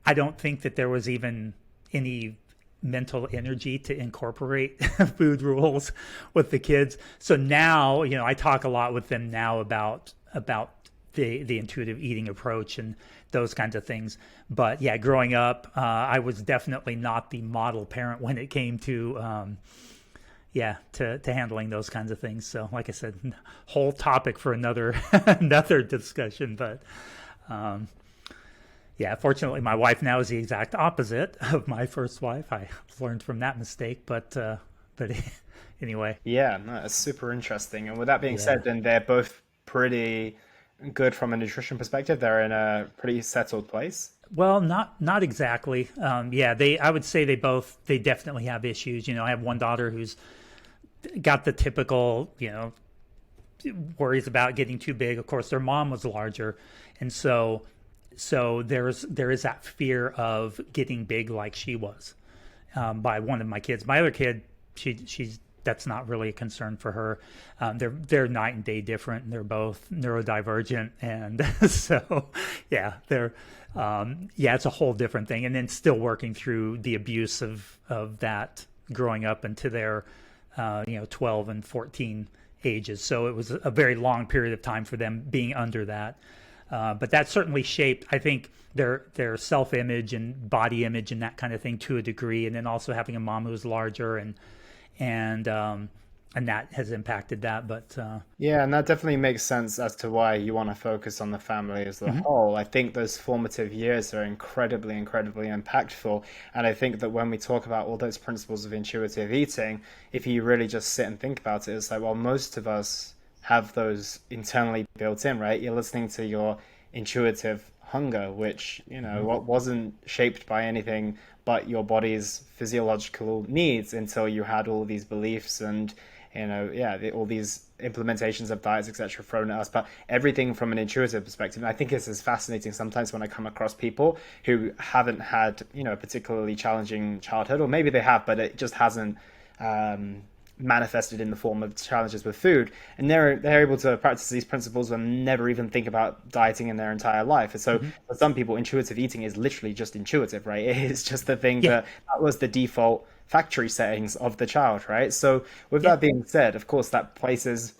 I don't think that there was even any mental energy to incorporate food rules with the kids. So now, I talk a lot with them now about the intuitive eating approach and those kinds of things. But yeah, growing up, I was definitely not the model parent when it came to to handling those kinds of things. So like I said, whole topic for another another discussion. But fortunately my wife now is the exact opposite of my first wife. I learned from that mistake, but anyway. Yeah, no, it's super interesting. And with that being Yeah. said, then they're both pretty good from a nutrition perspective. They're in a pretty settled place. Well, not exactly. I would say they definitely have issues. I have one daughter who's got the typical, worries about getting too big. Of course, their mom was larger, and so there is that fear of getting big like she was, by one of my kids. My other kid, she's that's not really a concern for her. They're night and day different, and they're both neurodivergent, and so it's a whole different thing. And then still working through the abuse of that growing up into their 12 and 14 ages. So it was a very long period of time for them being under that. But that certainly shaped, I think, their self-image and body image and that kind of thing to a degree. And then also having a mom who's larger and that has impacted that. But Yeah, and that definitely makes sense as to why you want to focus on the family as a whole. I think those formative years are incredibly, incredibly impactful. And I think that when we talk about all those principles of intuitive eating, if you really just sit and think about it, it's like, well, most of us have those internally built in, right? You're listening to your intuitive hunger, which, what wasn't shaped by anything but your body's physiological needs until you had all these beliefs and all these implementations of diets, etc., thrown at us. But everything from an intuitive perspective, and I think this is fascinating sometimes when I come across people who haven't had, a particularly challenging childhood, or maybe they have, but it just hasn't manifested in the form of challenges with food, and they're able to practice these principles and never even think about dieting in their entire life. And so for some people, intuitive eating is literally just intuitive, right? It is just the thing that was the default factory settings of the child, right? So with that being said, of course, that places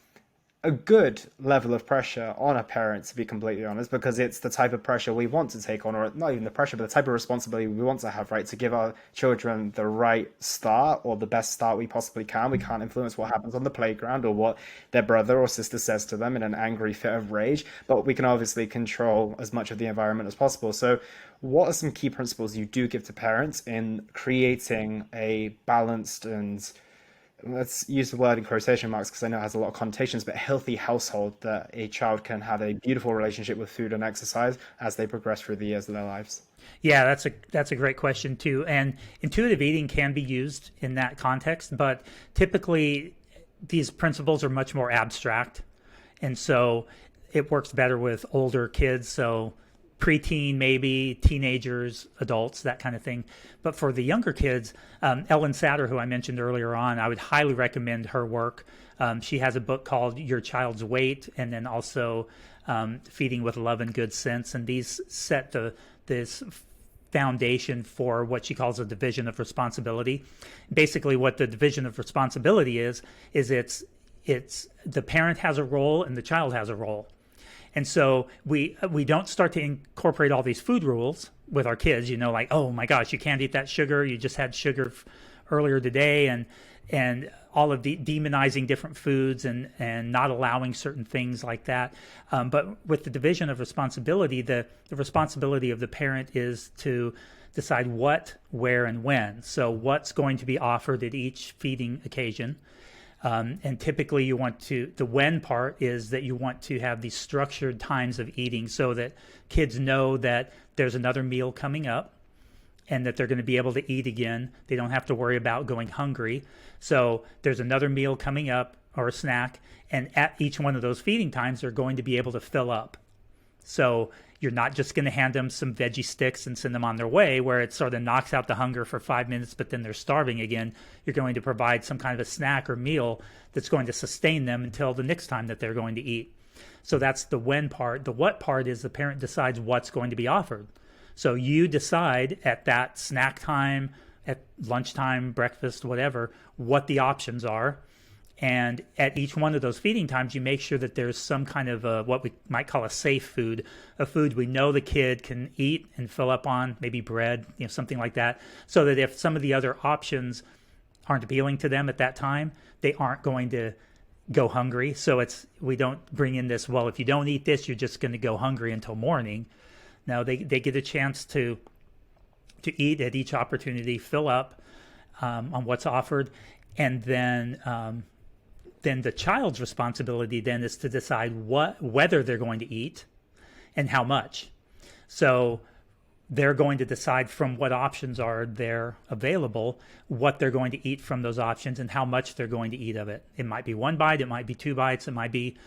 a good level of pressure on a parent, to be completely honest, because it's the type of pressure we want to take on, or not even the pressure, but the type of responsibility we want to have, right? To give our children the right start, or the best start we possibly can. We can't influence what happens on the playground or what their brother or sister says to them in an angry fit of rage, but we can obviously control as much of the environment as possible. So what are some key principles you do give to parents in creating a balanced and, let's use the word in quotation marks because I know it has a lot of connotations, but healthy household that a child can have a beautiful relationship with food and exercise as they progress through the years of their lives? Yeah, that's a great question too. And intuitive eating can be used in that context, but typically these principles are much more abstract. And so it works better with older kids. So preteen, maybe teenagers, adults, that kind of thing. But for the younger kids, Ellen Satter, who I mentioned earlier on, I would highly recommend her work. She has a book called Your Child's Weight, and then also Feeding with Love and Good Sense. And these set this foundation for what she calls a division of responsibility. Basically, what the division of responsibility is it's the parent has a role and the child has a role. And so we don't start to incorporate all these food rules with our kids, like, oh my gosh, you can't eat that sugar. You just had sugar earlier today, and all of the demonizing different foods and not allowing certain things like that. But with the division of responsibility, the responsibility of the parent is to decide what, where, and when. So what's going to be offered at each feeding occasion. And typically the when part is that you want to have these structured times of eating so that kids know that there's another meal coming up and that they're going to be able to eat again. They don't have to worry about going hungry. So there's another meal coming up or a snack, and at each one of those feeding times, they're going to be able to fill up. So you're not just going to hand them some veggie sticks and send them on their way where it sort of knocks out the hunger for 5 minutes, but then they're starving again. You're going to provide some kind of a snack or meal that's going to sustain them until the next time that they're going to eat. So that's the when part. The what part is the parent decides what's going to be offered. So you decide at that snack time, at lunchtime, breakfast, whatever, what the options are. And at each one of those feeding times, you make sure that there's some kind of what we might call a safe food, a food we know the kid can eat and fill up on, maybe bread, something like that, so that if some of the other options aren't appealing to them at that time, they aren't going to go hungry. So we don't bring in this, well, if you don't eat this, you're just going to go hungry until morning. No, they get a chance to eat at each opportunity, fill up on what's offered, and then the child's responsibility then is to decide whether they're going to eat and how much. So they're going to decide from what options are there available, what they're going to eat from those options and how much they're going to eat of it. It might be 1 bite, it might be 2 bites, it might be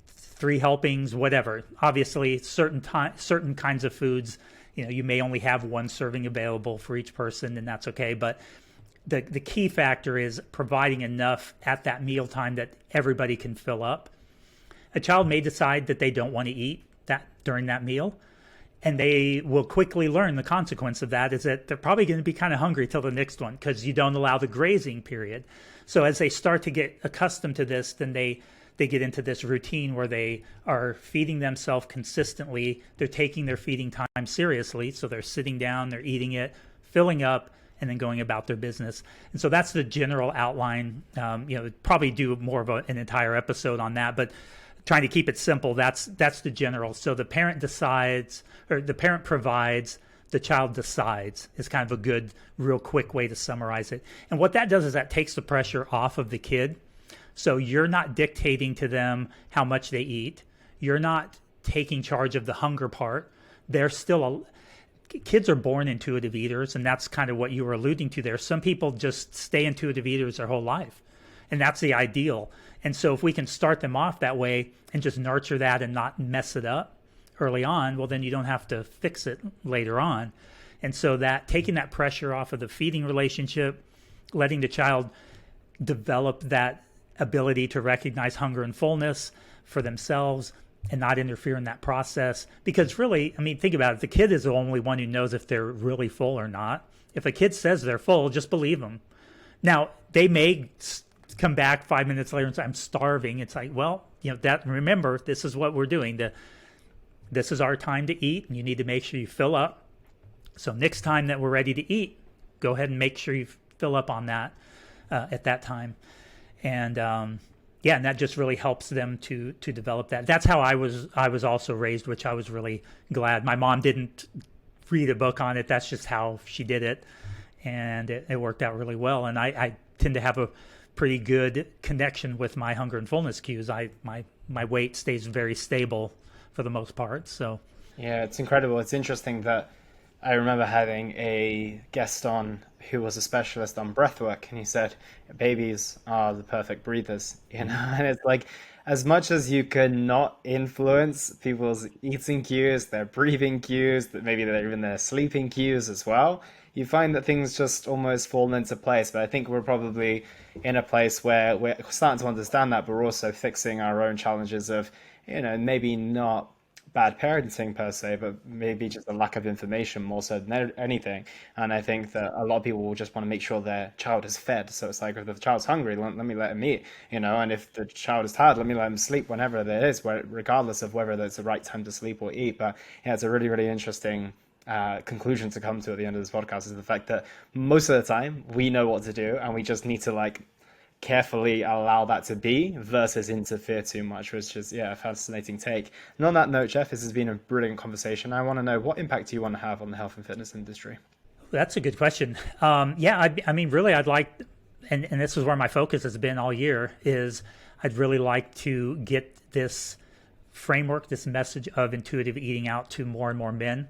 3 helpings, whatever. Obviously, certain kinds of foods, you may only have 1 serving available for each person, and that's okay. But the key factor is providing enough at that mealtime that everybody can fill up. A child may decide that they don't want to eat that during that meal, and they will quickly learn the consequence of that is that they're probably going to be kind of hungry till the next one because you don't allow the grazing period. So as they start to get accustomed to this, then they get into this routine where they are feeding themselves consistently. They're taking their feeding time seriously. So they're sitting down, they're eating it, filling up, and then going about their business. And so that's the general outline. Probably do more of an entire episode on that, but trying to keep it simple, that's the general. So the parent decides, or the parent provides, the child decides is kind of a good, real quick way to summarize it. And what that does is that takes the pressure off of the kid. So you're not dictating to them how much they eat. You're not taking charge of the hunger part. They're still kids are born intuitive eaters, and that's kind of what you were alluding to there. Some people just stay intuitive eaters their whole life, and that's the ideal. And so if we can start them off that way and just nurture that and not mess it up early on, well, then you don't have to fix it later on. And so that taking that pressure off of the feeding relationship, letting the child develop that ability to recognize hunger and fullness for themselves and not interfere in that process. Because really, think about it. The kid is the only one who knows if they're really full or not. If a kid says they're full, just believe them. Now, they may come back 5 minutes later and say, I'm starving. It's like, well, remember, this is what we're doing. This is our time to eat, and you need to make sure you fill up. So next time that we're ready to eat, go ahead and make sure you fill up on that at that time. And and that just really helps them to develop that. That's how I was also raised, which I was really glad. My mom didn't read a book on it. That's just how she did it, and it worked out really well. And I tend to have a pretty good connection with my hunger and fullness cues. My weight stays very stable for the most part. So yeah, it's incredible. It's interesting that I remember having a guest on who was a specialist on breathwork, and he said babies are the perfect breathers, and it's like, as much as you can not influence people's eating cues, their breathing cues, that maybe even their sleeping cues as well, you find that things just almost fall into place. But I think we're probably in a place where we're starting to understand that, but we're also fixing our own challenges of, maybe not bad parenting per se, but maybe just a lack of information more so than anything. And I think that a lot of people will just want to make sure their child is fed. So it's like, if the child's hungry, let me let him eat, and if the child is tired, let me let him sleep whenever there is, regardless of whether it's the right time to sleep or eat. But yeah, it's a really, really interesting conclusion to come to at the end of this podcast, is the fact that most of the time we know what to do and we just need to like carefully allow that to be versus interfere too much, which is, yeah, a fascinating take. And on that note, Jeff, this has been a brilliant conversation. I want to know, what impact do you want to have on the health and fitness industry? That's a good question. I mean, really, I'd like, and this is where my focus has been all year, is I'd really like to get this framework, this message of intuitive eating out to more and more men.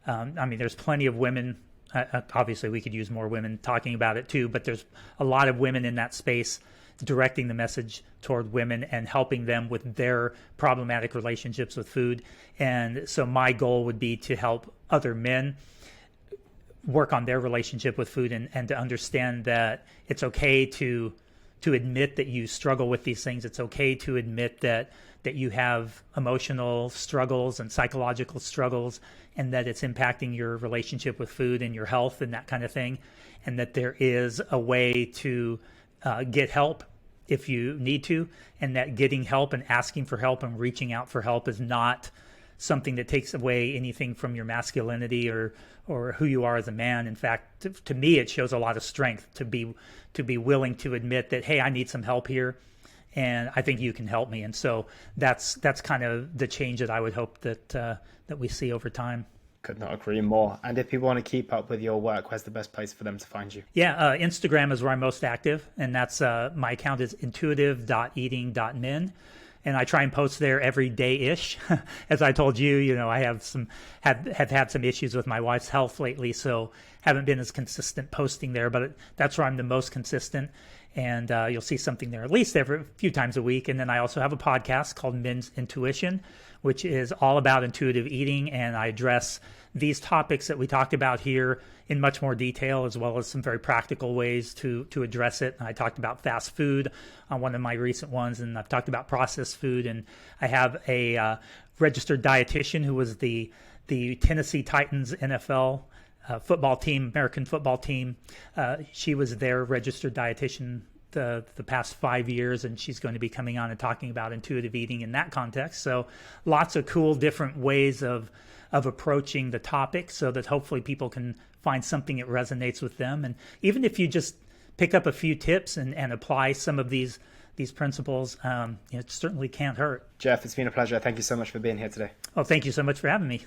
I mean, there's plenty of women. Obviously, we could use more women talking about it too, but there's a lot of women in that space directing the message toward women and helping them with their problematic relationships with food. And so my goal would be to help other men work on their relationship with food, and to understand that it's okay to admit that you struggle with these things. It's okay to admit that you have emotional struggles and psychological struggles, and that it's impacting your relationship with food and your health and that kind of thing, and that there is a way to get help if you need to, and that getting help and asking for help and reaching out for help is not something that takes away anything from your masculinity or who you are as a man. In fact, to me, it shows a lot of strength to be willing to admit that, hey, I need some help here, and I think you can help me. And so that's kind of the change that I would hope that we see over time. Could not agree more. And if people want to keep up with your work, where's the best place for them to find you? Yeah, Instagram is where I'm most active, and that's my account is intuitive.eating.men. And I try and post there every day-ish. As I told you, I have had some issues with my wife's health lately, so haven't been as consistent posting there. But that's where I'm the most consistent, and you'll see something there at least every few times a week. And then I also have a podcast called Men's Intuition, which is all about intuitive eating, and I address these topics that we talked about here in much more detail, as well as some very practical ways to address it. And I talked about fast food on one of my recent ones, and I've talked about processed food. And I have a registered dietitian who was the Tennessee Titans NFL football team, American football team. She was their registered dietitian the past 5 years, and she's going to be coming on and talking about intuitive eating in that context. So lots of cool different ways of approaching the topic, so that hopefully people can find something that resonates with them. And even if you just pick up a few tips and apply some of these principles, it certainly can't hurt. Jeff, it's been a pleasure. Thank you so much for being here today. Well, thank you so much for having me.